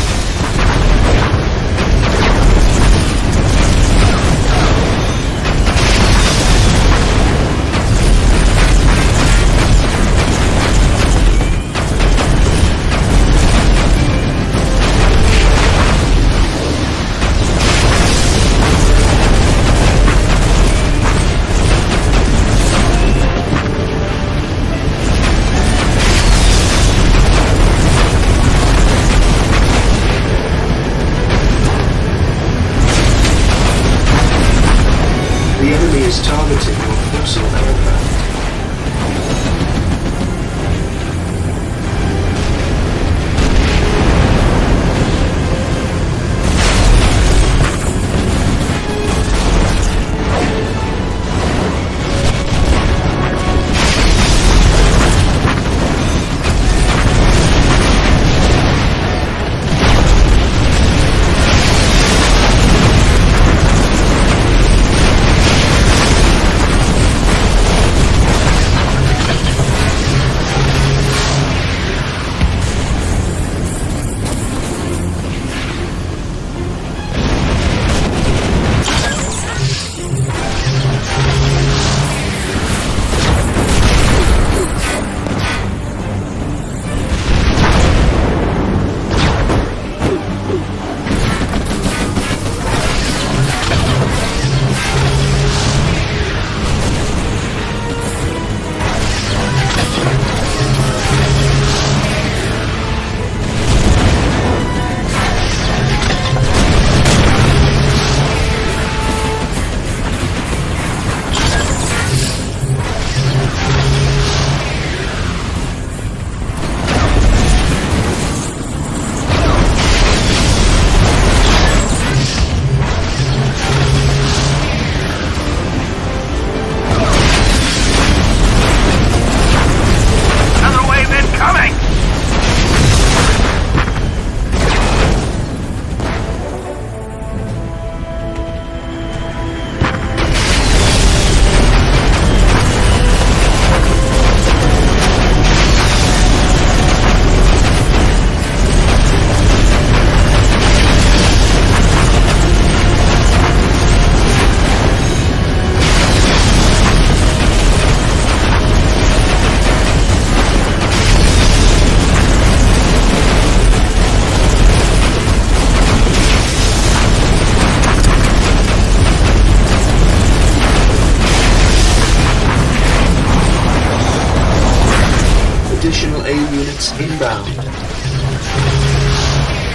Units inbound.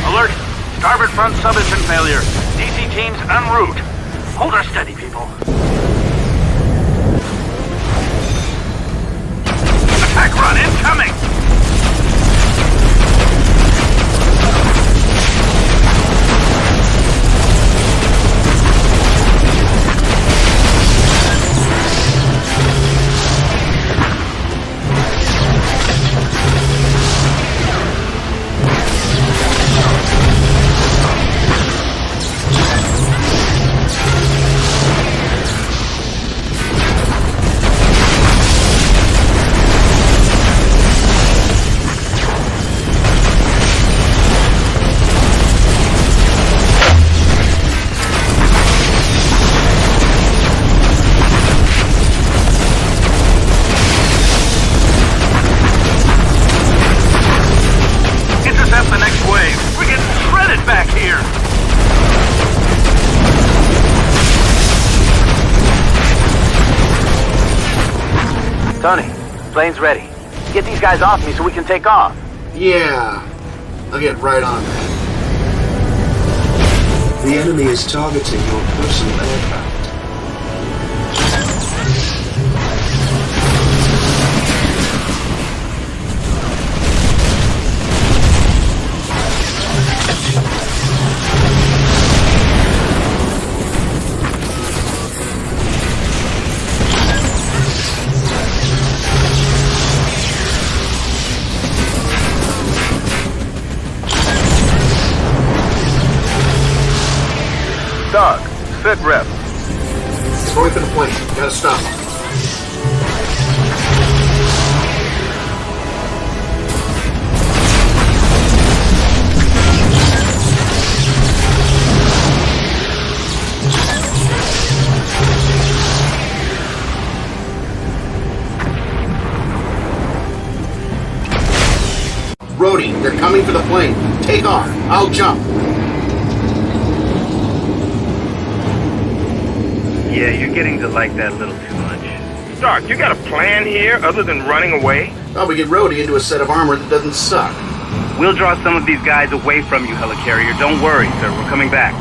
Alert! Starboard front sub-engine failure. DC teams en route. Hold her steady, people. Attack run incoming! Tony, plane's ready. Get these guys off me so we can take off. Yeah, I'll get right on that. The enemy is targeting your personal aircraft. Doc, set rep. Going for the plane. Gotta stop. Rhodey, they're coming for the plane. Take off. I'll jump. Yeah, you're getting to like that a little too much. Doc, you got a plan here other than running away? Probably get Rhodey into a set of armor that doesn't suck. We'll draw some of these guys away from you, helicarrier. Don't worry, sir. We're coming back.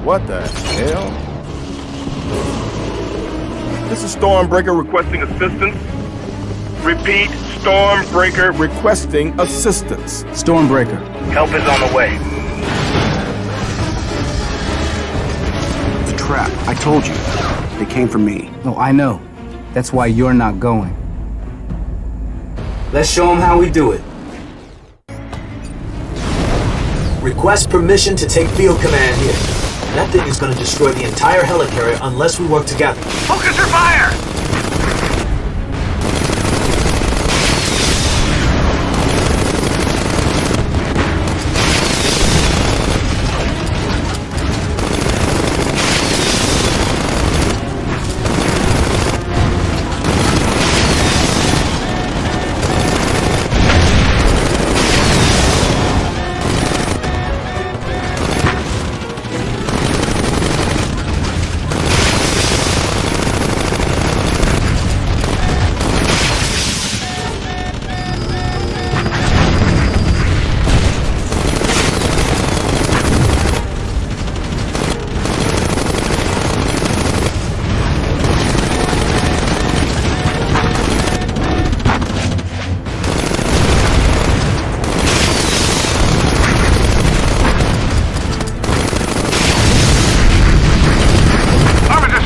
What the hell? This is Stormbreaker requesting assistance. Repeat, Stormbreaker requesting assistance. Stormbreaker. Help is on the way. crap. I told you. They came from me. No, I know. That's why you're not going. Let's show them how we do it. Request permission to take field command here. That thing is going to destroy the entire helicarrier unless we work together. Focus your fire!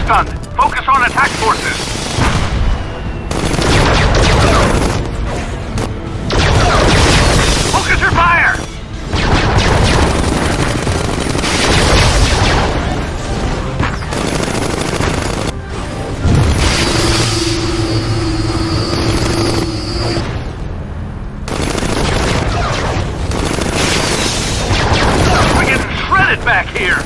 Stunned. Focus on attack forces. Focus your fire! We're getting shredded back here.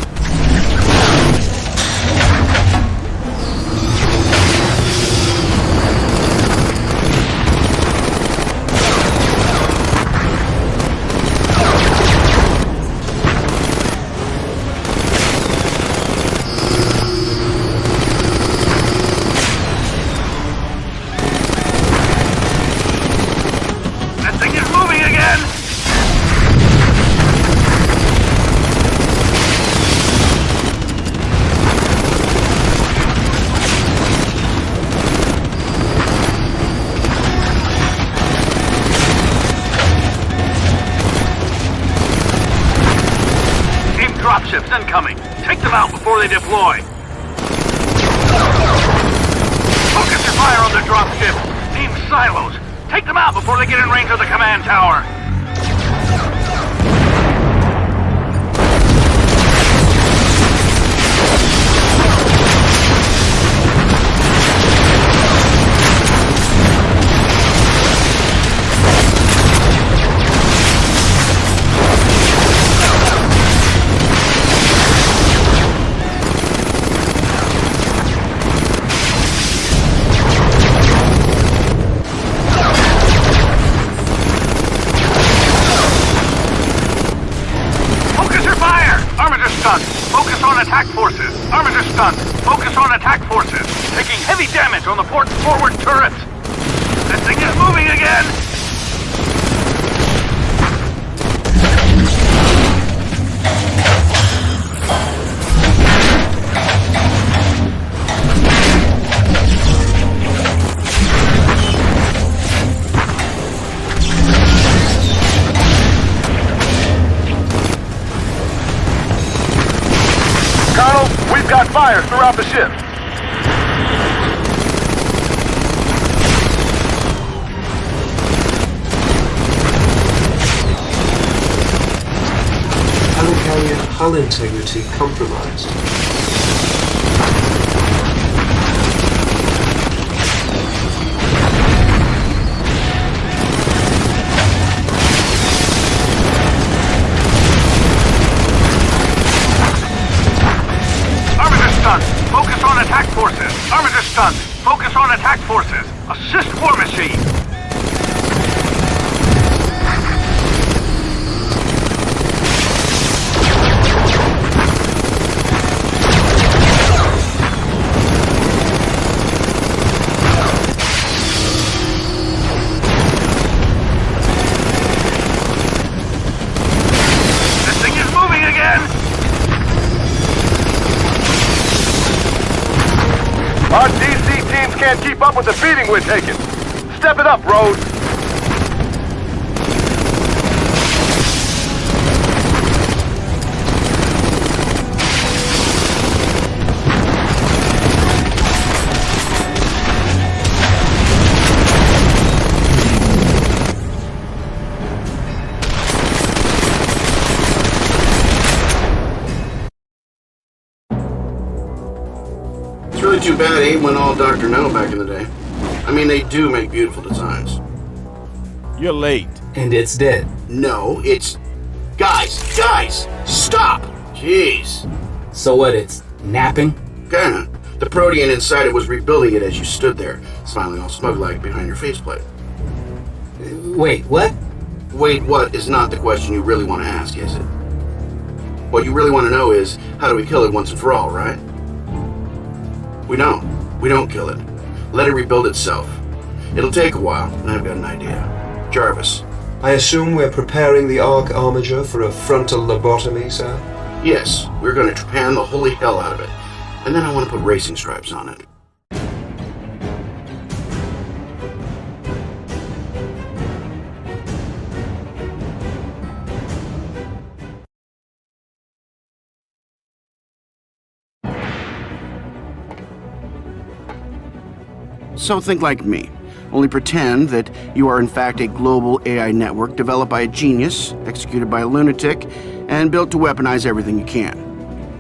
Dropships incoming. Take them out before they deploy. Focus your fire on the dropships. Aim silos. Take them out before they get in range of the command tower. Focus on attack forces. Armors are stunned. Focus on attack forces. Taking heavy damage on the port's forward turret. That thing is moving again. Colonel, we've got fire throughout the ship. Helicarrier hull integrity compromised. Focus on attack forces. Armors are stunned. Focus on attack forces. Assist War Machine. This thing is moving again. Our DC teams can't keep up with the beating we're taking. Step it up, Rhodes. name went all Dr. No back in the day. I mean, they do make beautiful designs. You're late. And it's dead. No, it's... Guys, stop! Jeez. So what, it's napping? Kinda. The protean inside it was rebuilding it as you stood there, smiling all smug-like behind your faceplate. Wait, what? Wait, what is not the question you really want to ask, is it? What you really want to know is, how do we kill it once and for all, right? We don't. We don't kill it. Let it rebuild itself. It'll take a while, and I've got an idea. Jarvis. I assume we're preparing the Ark Armiger for a frontal lobotomy, sir? Yes, we're going to trepan the holy hell out of it. And then I want to put racing stripes on it. So think like me. Only pretend that you are in fact a global AI network developed by a genius, executed by a lunatic, and built to weaponize everything you can.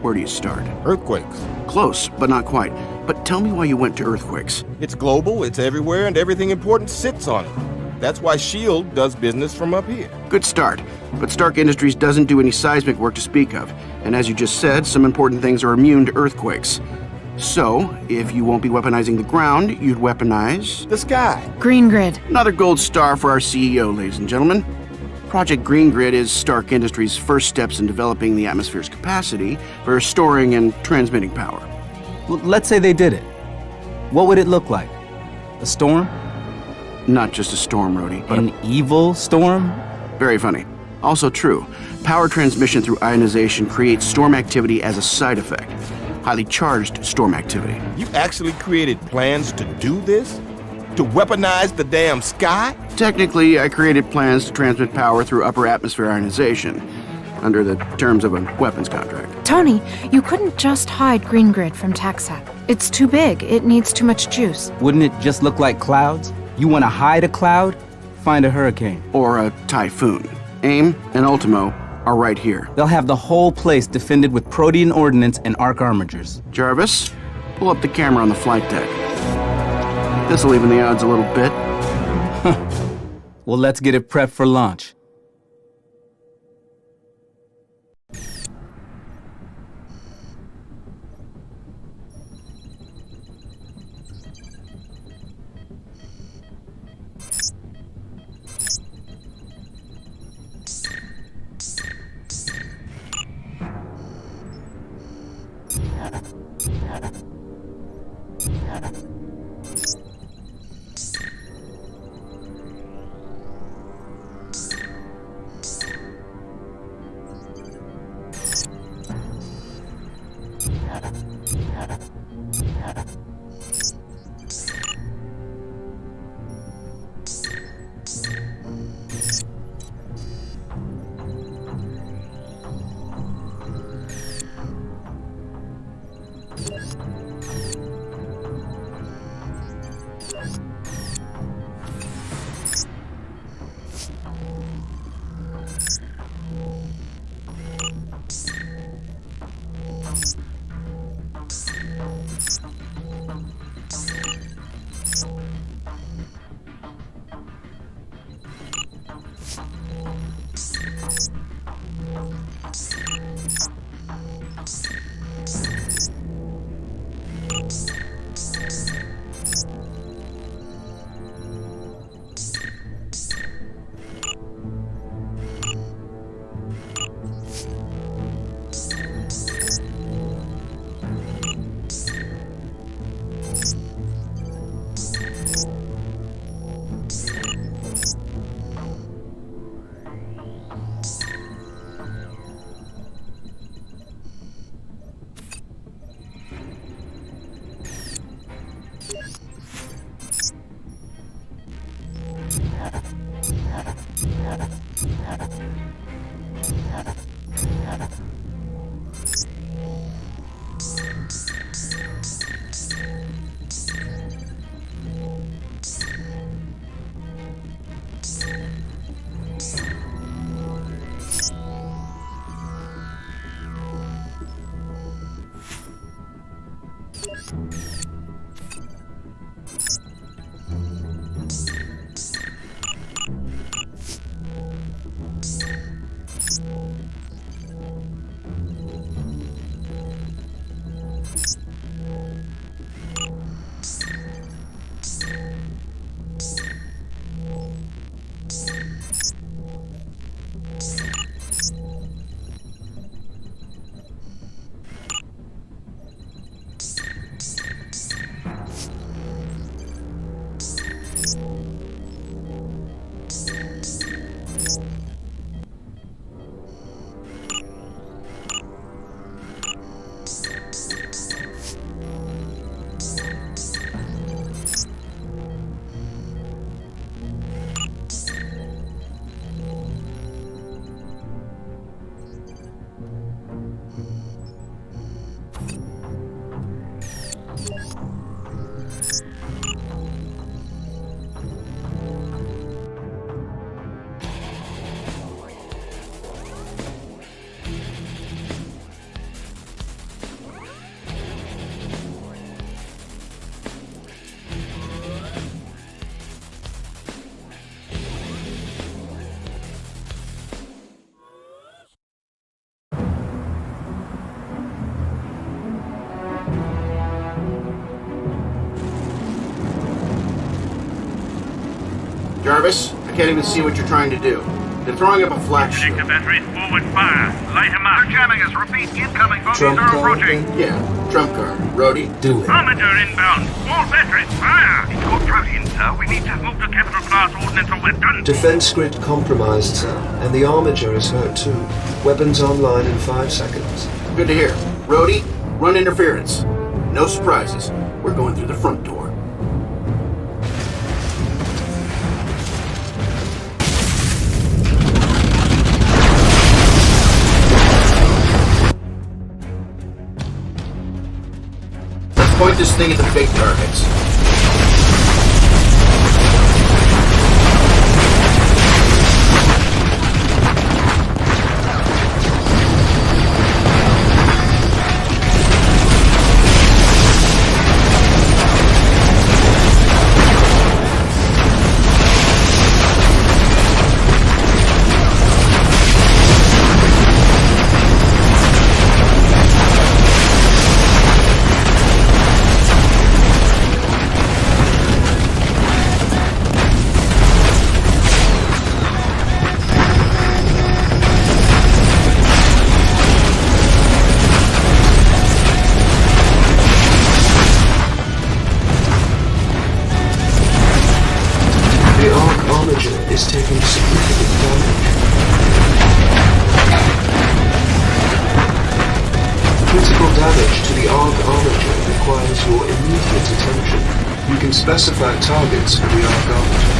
Where do you start? Earthquakes. Close, but not quite. But tell me why you went to earthquakes. It's global, it's everywhere, and everything important sits on it. That's why S.H.I.E.L.D. does business from up here. Good start. But Stark Industries doesn't do any seismic work to speak of. And as you just said, some important things are immune to earthquakes. So, if you won't be weaponizing the ground, you'd weaponize... the sky. Green Grid. Another gold star for our CEO, ladies and gentlemen. Project Green Grid is Stark Industries' first steps in developing the atmosphere's capacity for storing and transmitting power. Well, let's say they did it. What would it look like? A storm? Not just a storm, Rhodey, but an evil storm? Very funny. Also true. Power transmission through ionization creates storm activity as a side effect. Highly charged storm activity. You actually created plans to do this? To weaponize the damn sky? Technically, I created plans to transmit power through upper atmosphere ionization, under the terms of a weapons contract. Tony, you couldn't just hide Green Grid from TACSAT. It's too big. It needs too much juice. Wouldn't it just look like clouds? You want to hide a cloud? Find a hurricane. Or a typhoon. AIM and Ultimo are right here. They'll have the whole place defended with Protean ordnance and Ark Armigers. Jarvis, pull up the camera on the flight deck. This'll even the odds a little bit. Well, let's get it prepped for launch. Jarvis, I can't even see what you're trying to do. They're throwing up a flak shield. The batteries forward fire. Light them up. They're jamming us. Repeat, incoming. Fogies Trump are card approaching. thing? Yeah, trump card. Rhodey, Do it. Armature inbound. All batteries fire. It's called Protean, sir. We need to move to Capital Class Ordnance or we're done. Defense grid compromised, sir, and the armature is hurt too. Weapons online in 5 seconds. good to hear. Rhodey, run interference. No surprises. We're going through the front door. Point this thing at the big targets. Is taking significant damage. Critical damage to the Arc armature requires your immediate attention. You can specify targets for the Arc armature.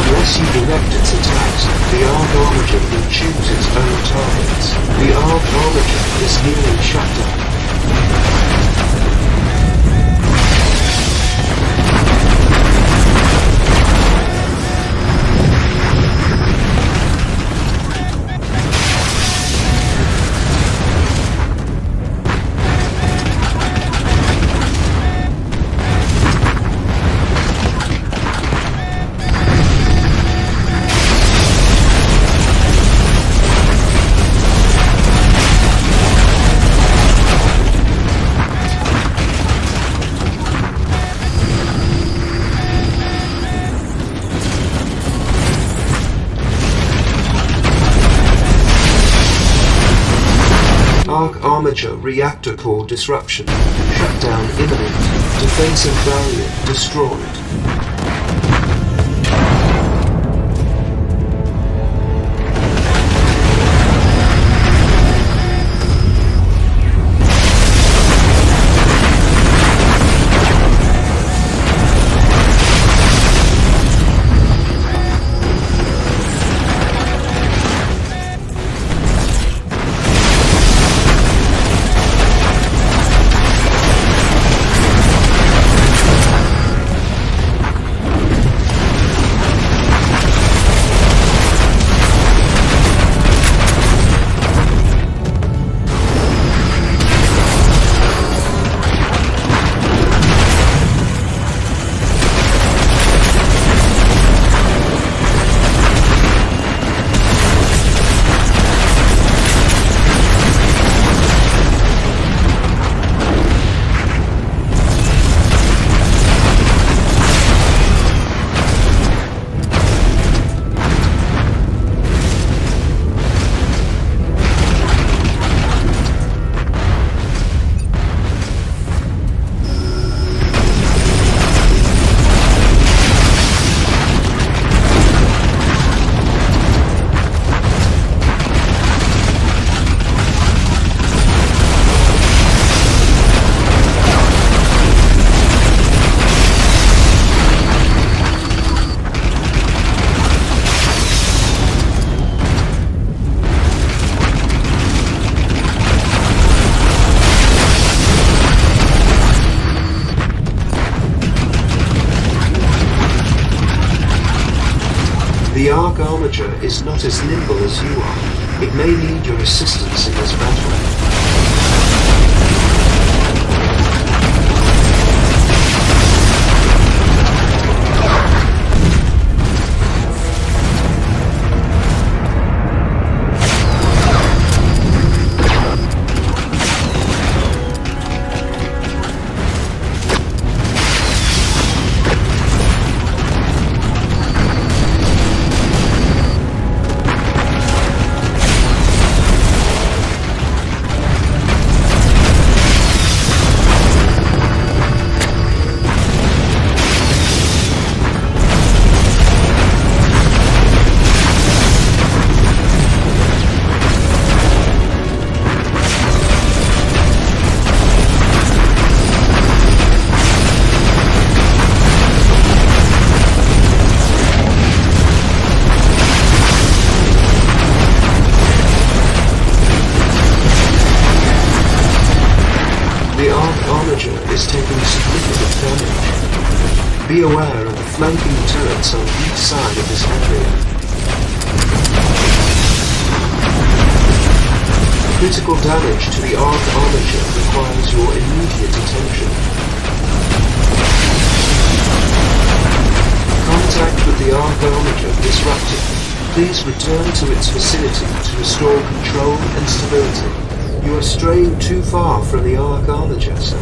Unless you direct its attacks, the Arc armature will choose its own targets. The Arc armature is nearly shut down. Arc armature reactor core disruption. Shutdown imminent. Defensive barrier destroyed. The Arc armature is not as nimble as you are. It may need your assistance in this battle. significant damage. Be aware of the flanking turrets on each side of this area. Critical damage to the arc armature requires your immediate attention. Contact with the arc armature disrupted. Please return to its vicinity to restore control and stability. You are straying too far from the arc armature, sir.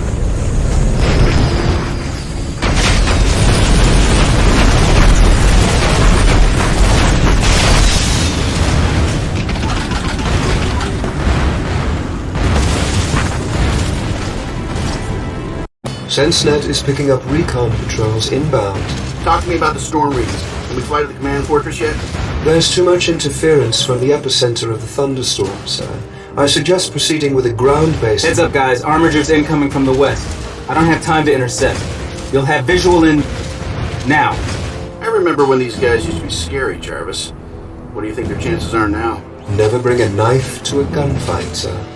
SenseNet is picking up recon patrols inbound. Talk to me about the Storm Reapers. Can we fly to the command fortress yet? There's too much interference from the epicenter of the thunderstorm, sir. I suggest proceeding with a ground-based... Heads up, guys. Armigers incoming from the west. I don't have time to intercept. You'll have visual in... now. I remember when these guys used to be scary, Jarvis. What do you think their chances are now? Never bring a knife to a gunfight, sir.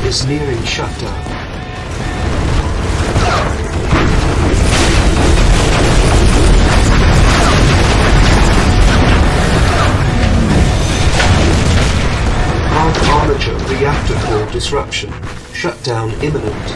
Is nearing shutdown. Arc armature reactor core disruption. Shutdown imminent.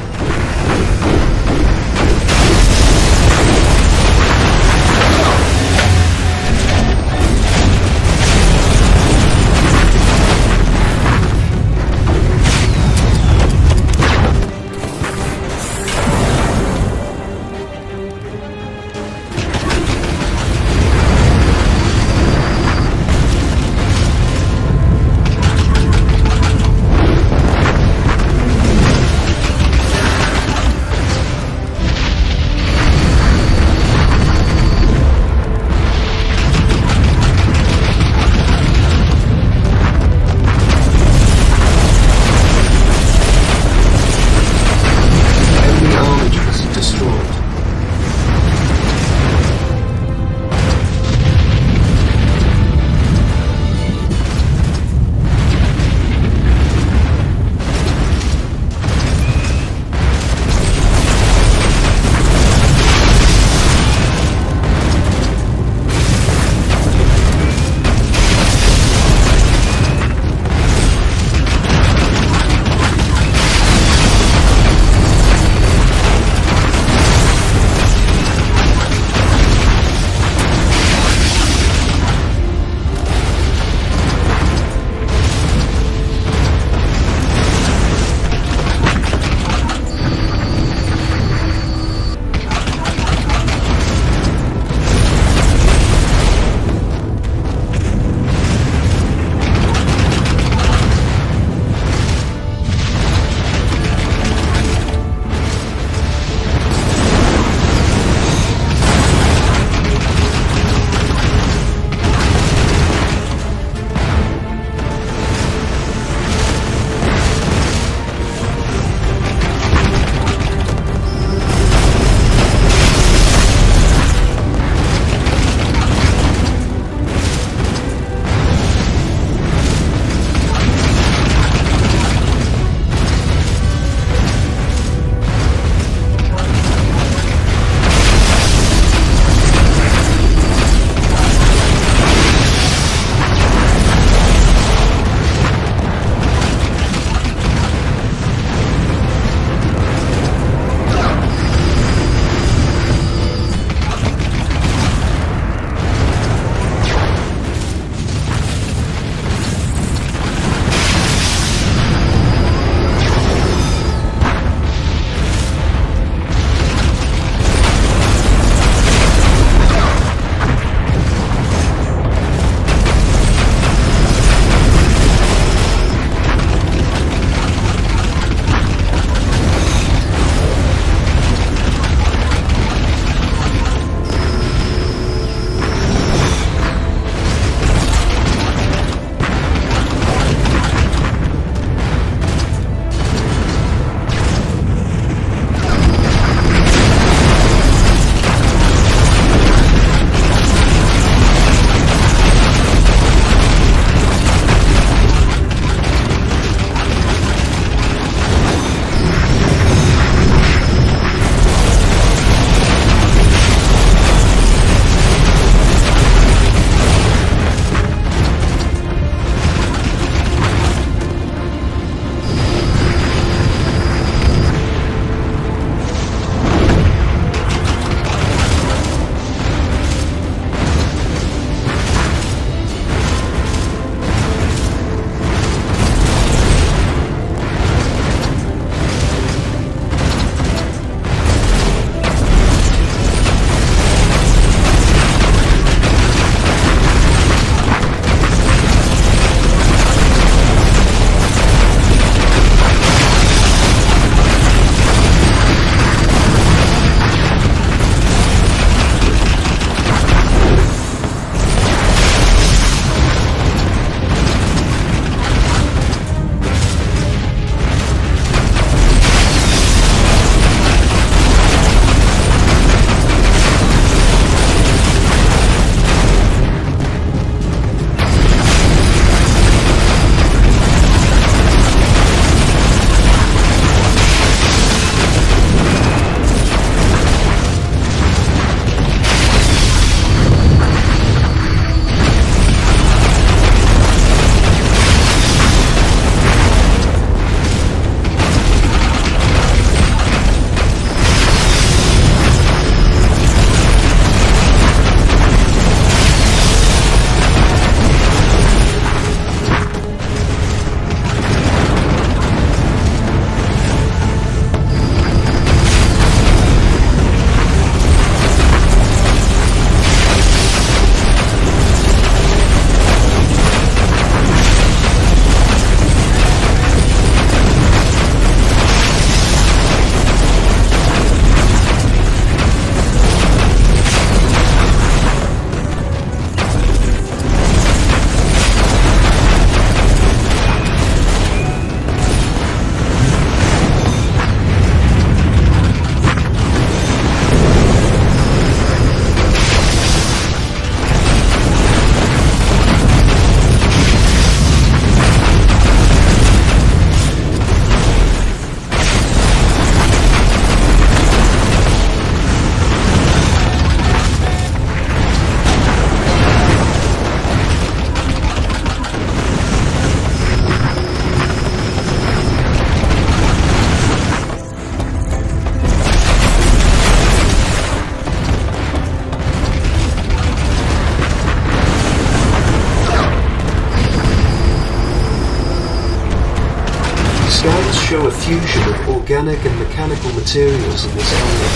show a fusion of organic and mechanical materials in this area.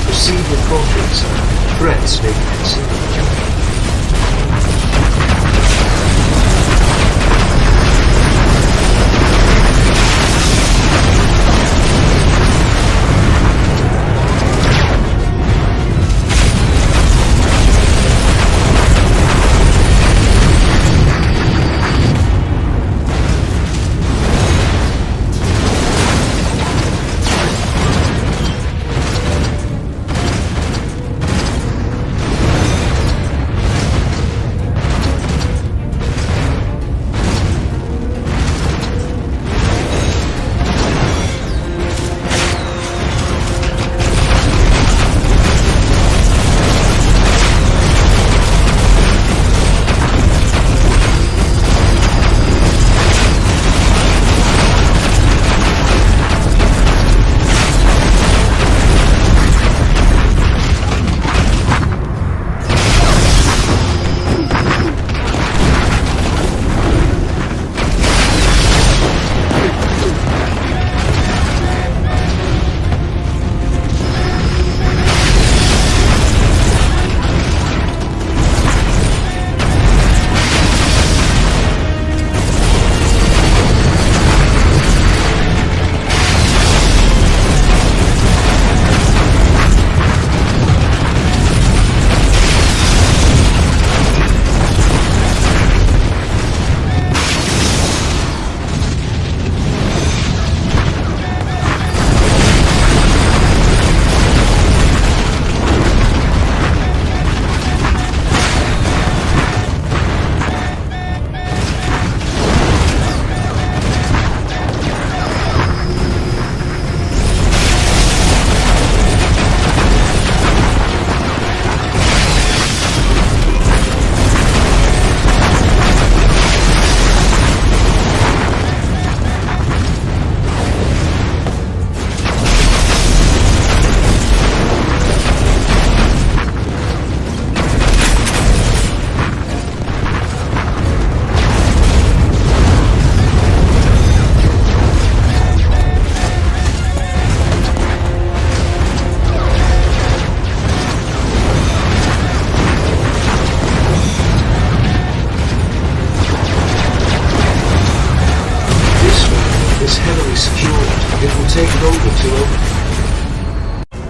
Proceed with caution, sir. Threats may be considered.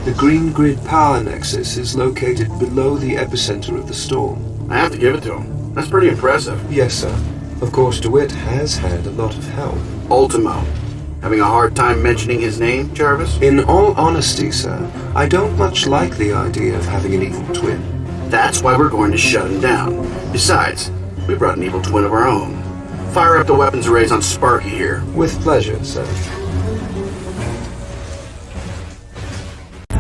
The Green Grid power nexus is located below the epicenter of the storm. I have to give it to him. That's pretty impressive. Yes, sir. Of course, DeWitt has had a lot of help. Ultimo. Having a hard time mentioning his name, Jarvis? In all honesty, sir, I don't much like the idea of having an evil twin. That's why we're going to shut him down. Besides, we brought an evil twin of our own. Fire up the weapons arrays on Sparky here. With pleasure, sir.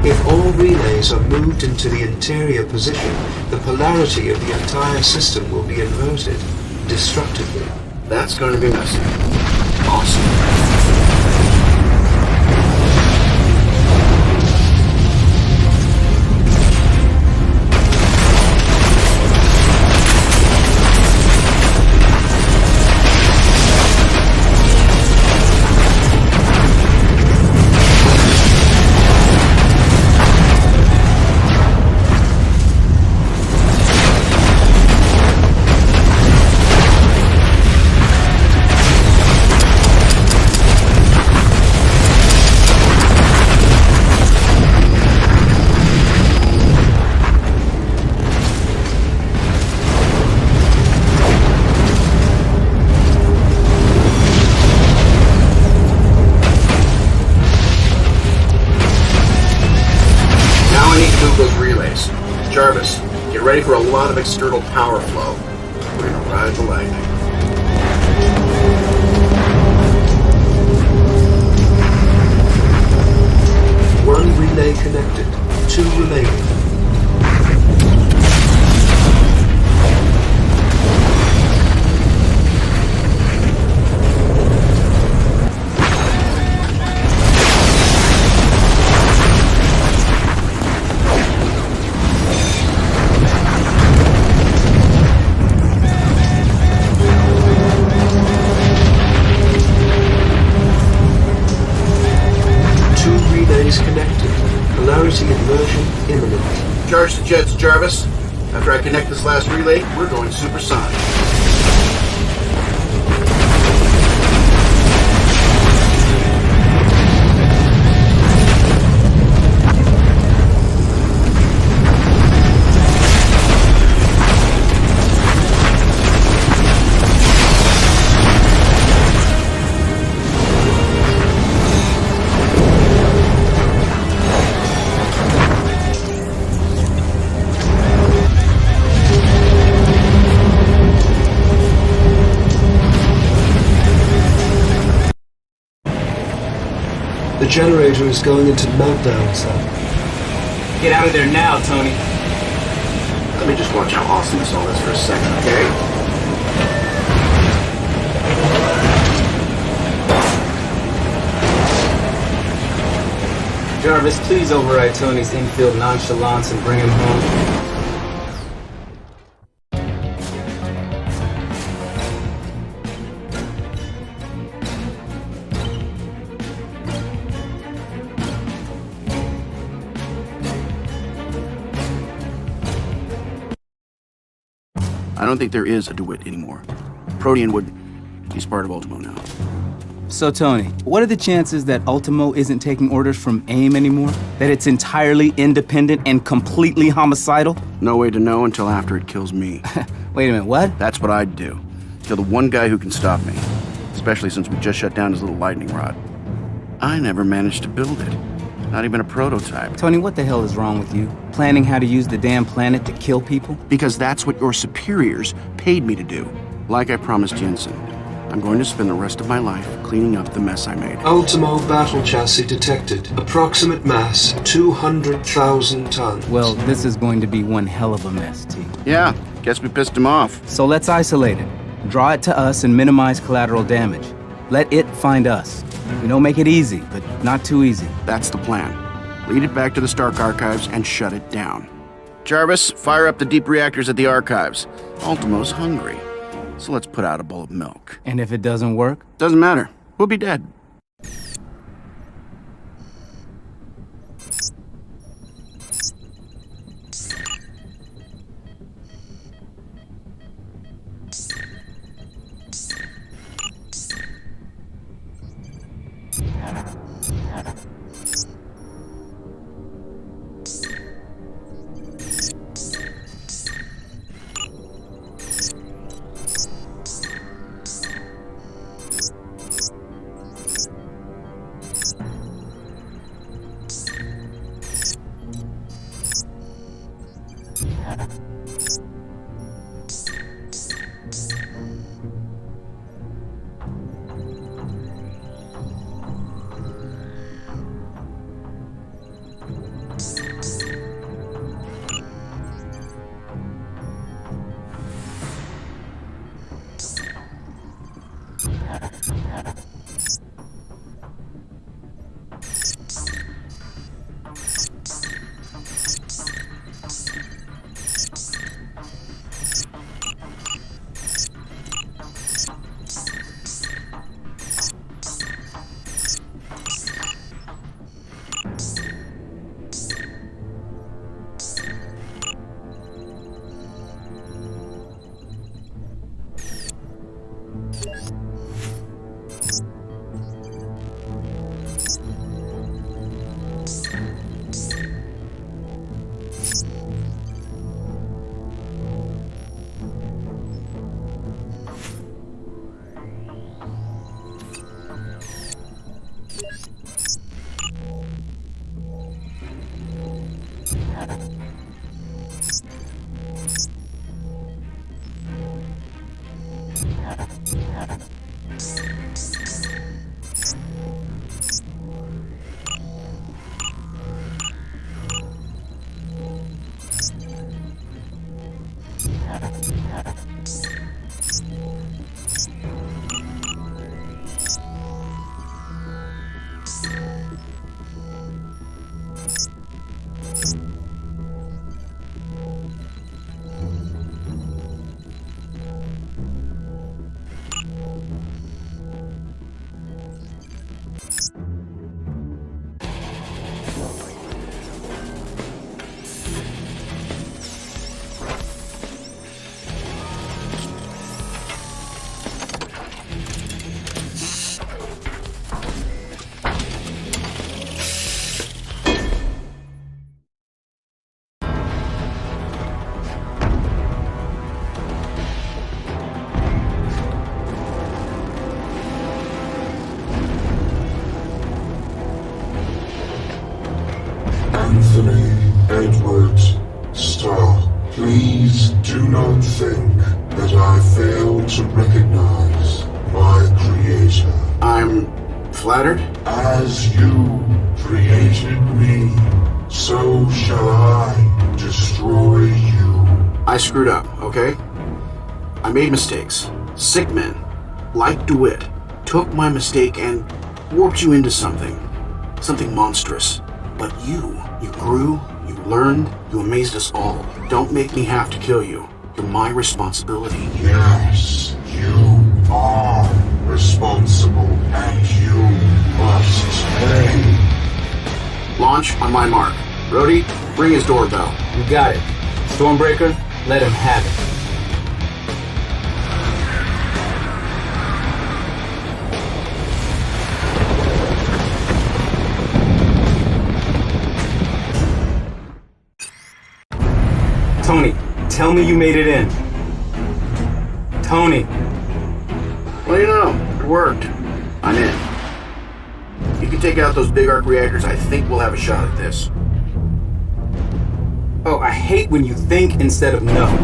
If all relays are moved into the interior position, the polarity of the entire system will be inverted, destructively. That's going to be messy. Awesome. Jarvis, get ready for a lot of external power flow. We're gonna ride the lightning. One relay connected. 2 remaining. relays connected. Polarity inversion imminent. Charge the jets, Jarvis. After I connect this last relay, we're going supersonic. The generator is going into meltdown, sir. Get out of there now, Tony. Let me just watch how awesome this all is for a second, okay? Jarvis, please override Tony's infield nonchalance and bring him home. I don't think there is a DeWitt anymore. Protean would... He's part of Ultimo now. So, Tony, what are the chances that Ultimo isn't taking orders from AIM anymore? That it's entirely independent and completely homicidal? No way to know until after it kills me. Wait a minute, what? That's what I'd do. Kill the one guy who can stop me. Especially since we just shut down his little lightning rod. I never managed to build it. Not even a prototype. Tony, what the hell is wrong with you? Planning how to use the damn planet to kill people? Because that's what your superiors paid me to do. Like I promised Jensen. I'm going to spend the rest of my life cleaning up the mess I made. Ultimo battle chassis detected. Approximate mass 200,000 tons. Well, this is going to be one hell of a mess, T. Yeah, guess we pissed him off. So let's isolate it. Draw it to us and minimize collateral damage. Let it find us. Make it easy, but not too easy. That's the plan. Lead it back to the Stark Archives and shut it down. Jarvis, fire up the deep reactors at the Archives. Ultimo's hungry. So let's put out a bowl of milk. And if it doesn't work? Doesn't matter. We'll be dead. Anthony Edward Stark, please do not think that I fail to recognize my creator. I'm flattered. As you created me, so shall I destroy you. I screwed up, okay? I made mistakes. Sick men, like DeWitt, took my mistake and warped you into something monstrous. But you grew, you learned, you amazed us all. Don't make me have to kill you. You're my responsibility. Yes, you are responsible, and you must pay. Launch on my mark. Rhodey, ring his doorbell. You got it. Stormbreaker, let him have it. Tony, tell me you made it in. Tony. Well, you know, it worked. I'm in. You can take out those big arc reactors. I think we'll have a shot at this. Oh, I hate when you think instead of know.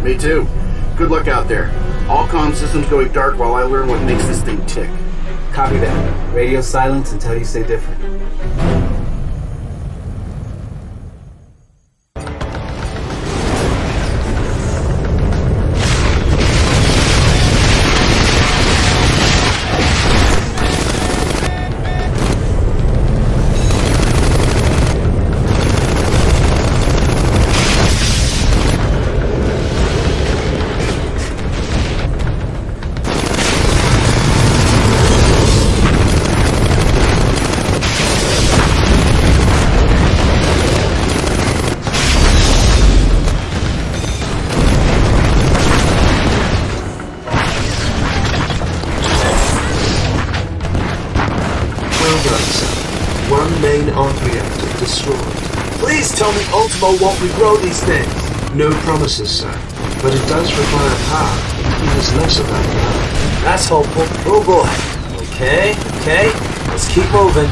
Me too. Good luck out there. All comm systems going dark while I learn what makes this thing tick. Copy that. Radio silence until you say different. Please tell me Ultimo won't regrow these things. No promises, sir. But it does require power. It is less about power. That's hopeful. Oh boy. Okay. Let's keep moving.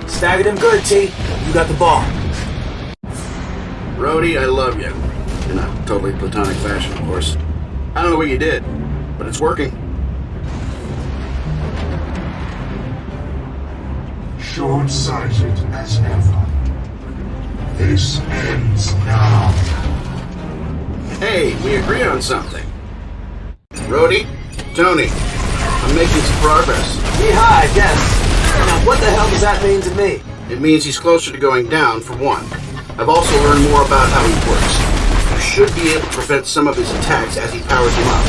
Staggered him good, T. You got the ball. Rhodey, I love you. In a totally platonic fashion, of course. I don't know what you did, but it's working. Short-sighted as ever. This ends now. Hey, we agreed on something. Rhodey, Tony, I'm making some progress. Yeehaw, I guess. Now, what the hell does that mean to me? It means he's closer to going down, for one. I've also learned more about how he works. You should be able to prevent some of his attacks as he powers them up.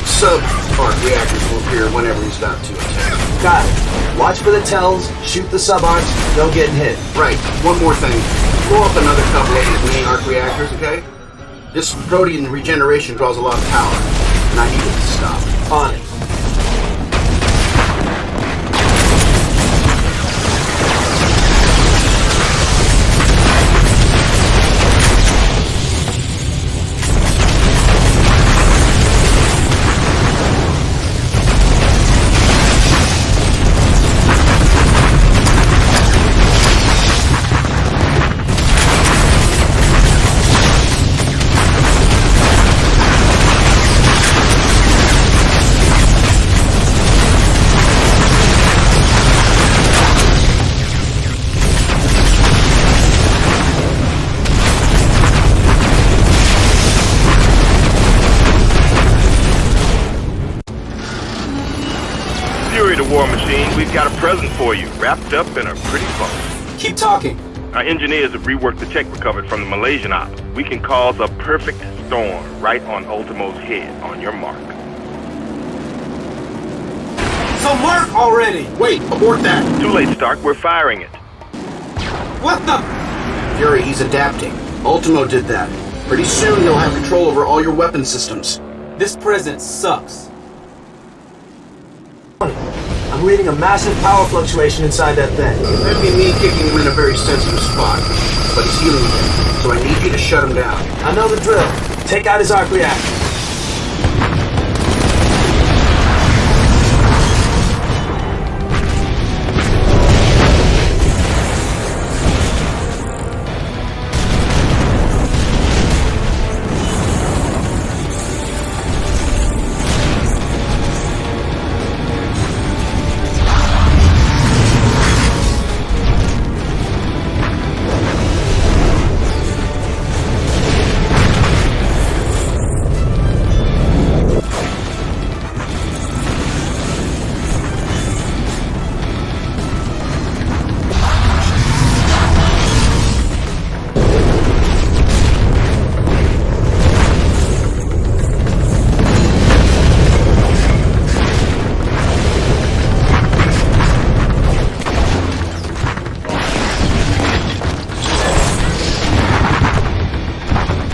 Sub-arc reactors will appear whenever he's about to attack. Got it. Watch for the tells, shoot the sub-arcs, no getting hit. Right. One more thing. Blow up another couple of his main arc reactors, okay? This protein regeneration draws a lot of power, and I need it to stop. On it. War Machine, we've got a present for you, wrapped up in a pretty bow. Keep talking. Our engineers have reworked the tech recovered from the Malaysian op. We can cause a perfect storm right on Ultimo's head, on your mark. So mark already! Wait, abort that! Too late, Stark. We're firing it. What the? Fury, he's adapting. Ultimo did that. Pretty soon he'll have control over all your weapon systems. This present sucks. I'm reading a massive power fluctuation inside that thing. It might be me kicking him in a very sensitive spot, but he's healing again, so I need you to shut him down. I know the drill. Take out his arc reactor.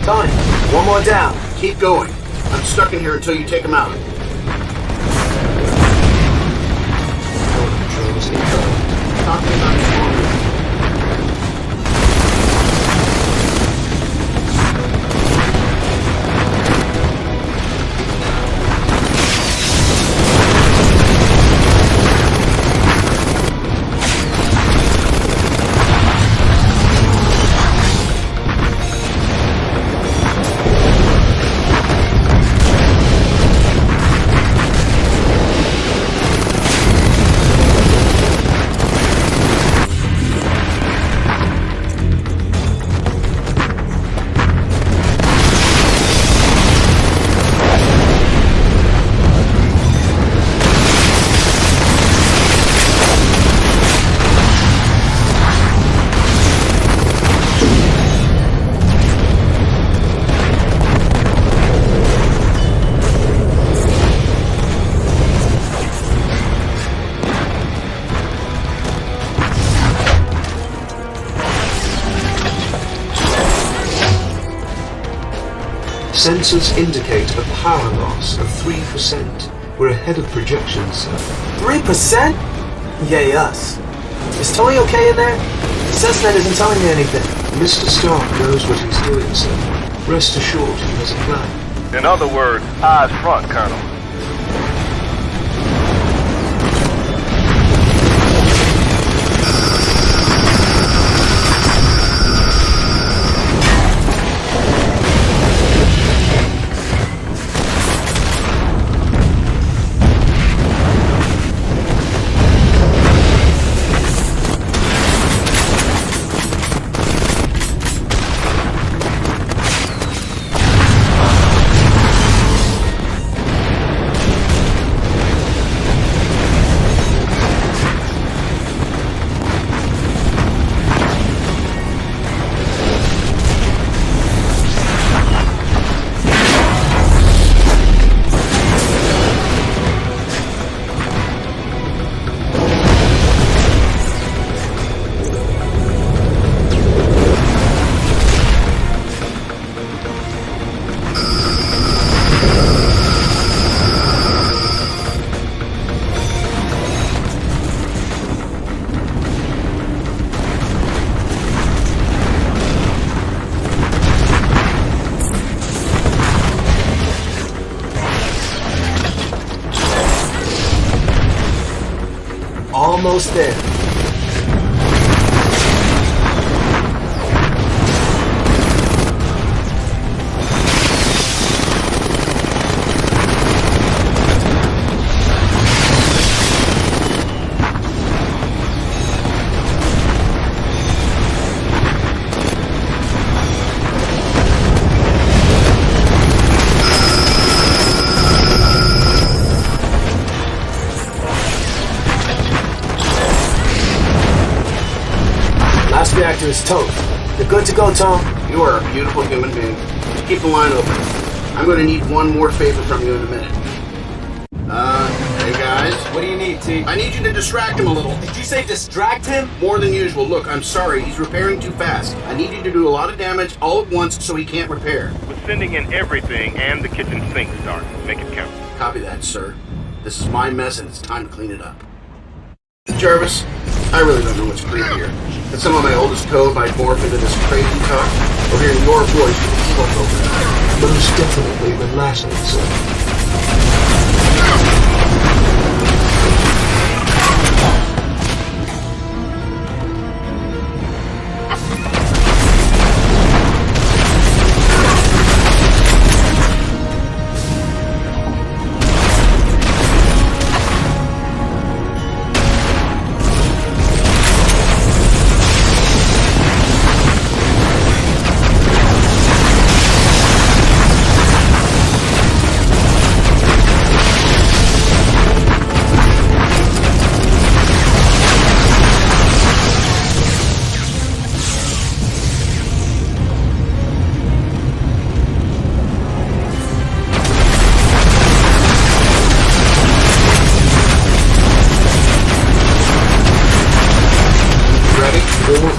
Tony, one more down. Keep going. I'm stuck in here until you take him out. Talking about his phone. Sensors indicate a power loss of 3%. We're ahead of projections, sir. 3%? Yay us. Is Tony okay in there? Cessnet isn't telling me anything. Mr. Stark knows what he's doing, sir. Rest assured he has a plan. In other words, eyes front, Colonel. Almost there. Last reactor is toast. You're good to go, Tom. You are a beautiful human being. Keep the line open. I'm going to need one more favor from you in a minute. Hey guys. What do you need, T? I need you to distract him a little. Did you say distract him? More than usual. Look, I'm sorry. He's repairing too fast. I need you to do a lot of damage all at once so he can't repair. We're sending in everything and the kitchen sink, Stark. Make it count. Copy that, sir. This is my mess and it's time to clean it up. Jarvis, I really don't know what's creepier. That some of my oldest code might morph into this crazy talk, or hearing your voice with the smoke over it. Most definitely the latter, sir.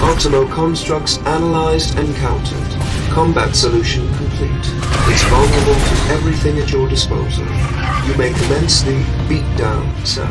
Ultimo constructs analyzed and countered. Combat solution complete. It's vulnerable to everything at your disposal. You may commence the beatdown, sir.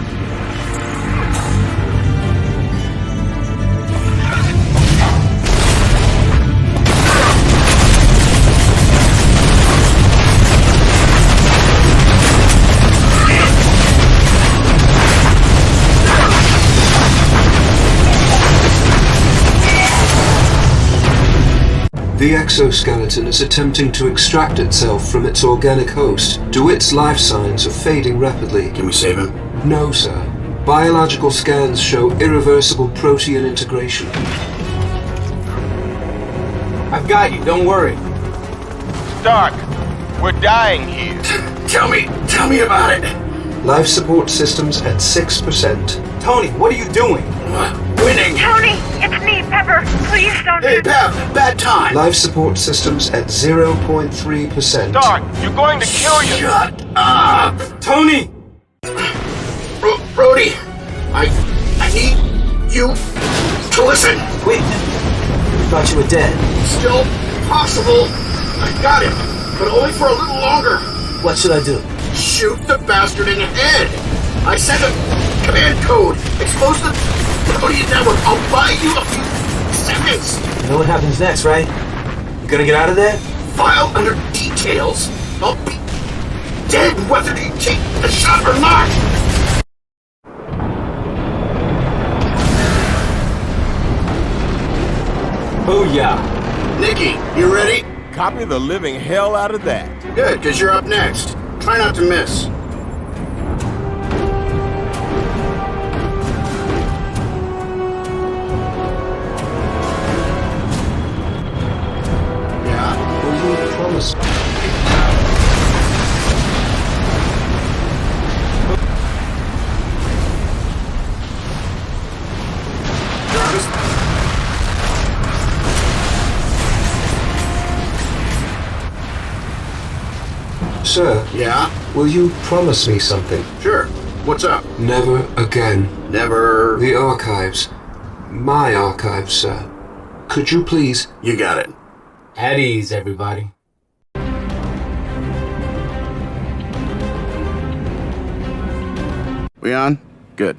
The exoskeleton is attempting to extract itself from its organic host. DeWitt's life signs are fading rapidly. Can we save him? No, sir. Biological scans show irreversible protein integration. I've got you, don't worry. Stark, we're dying here. Tell me about it. Life support systems at 6%. Tony, what are you doing? Winning. Tony, it's me, Pepper. Please don't Hey, Pep, bad time. Life support systems at 0.3%. Stark, you're going to kill you. Shut up. Tony! Brody, I need you to listen. Wait, I thought you were dead. Still possible. I got him, but only for a little longer. What should I do? Shoot the bastard in the head. I sent a command code. Expose the Protean network. I'll buy you a few seconds. You know what happens next, right? You gonna get out of there? File under details. I'll be dead whether you take the shot or not. Booyah. Nikki, you ready? Copy the living hell out of that. Good, because you're up next. Try not to miss. Yeah? Will you promise? Sir. Yeah? Will you promise me something? Sure. What's up? Never again. Never... The archives. My archives, sir. Could you please? You got it. At ease, everybody. We on? Good.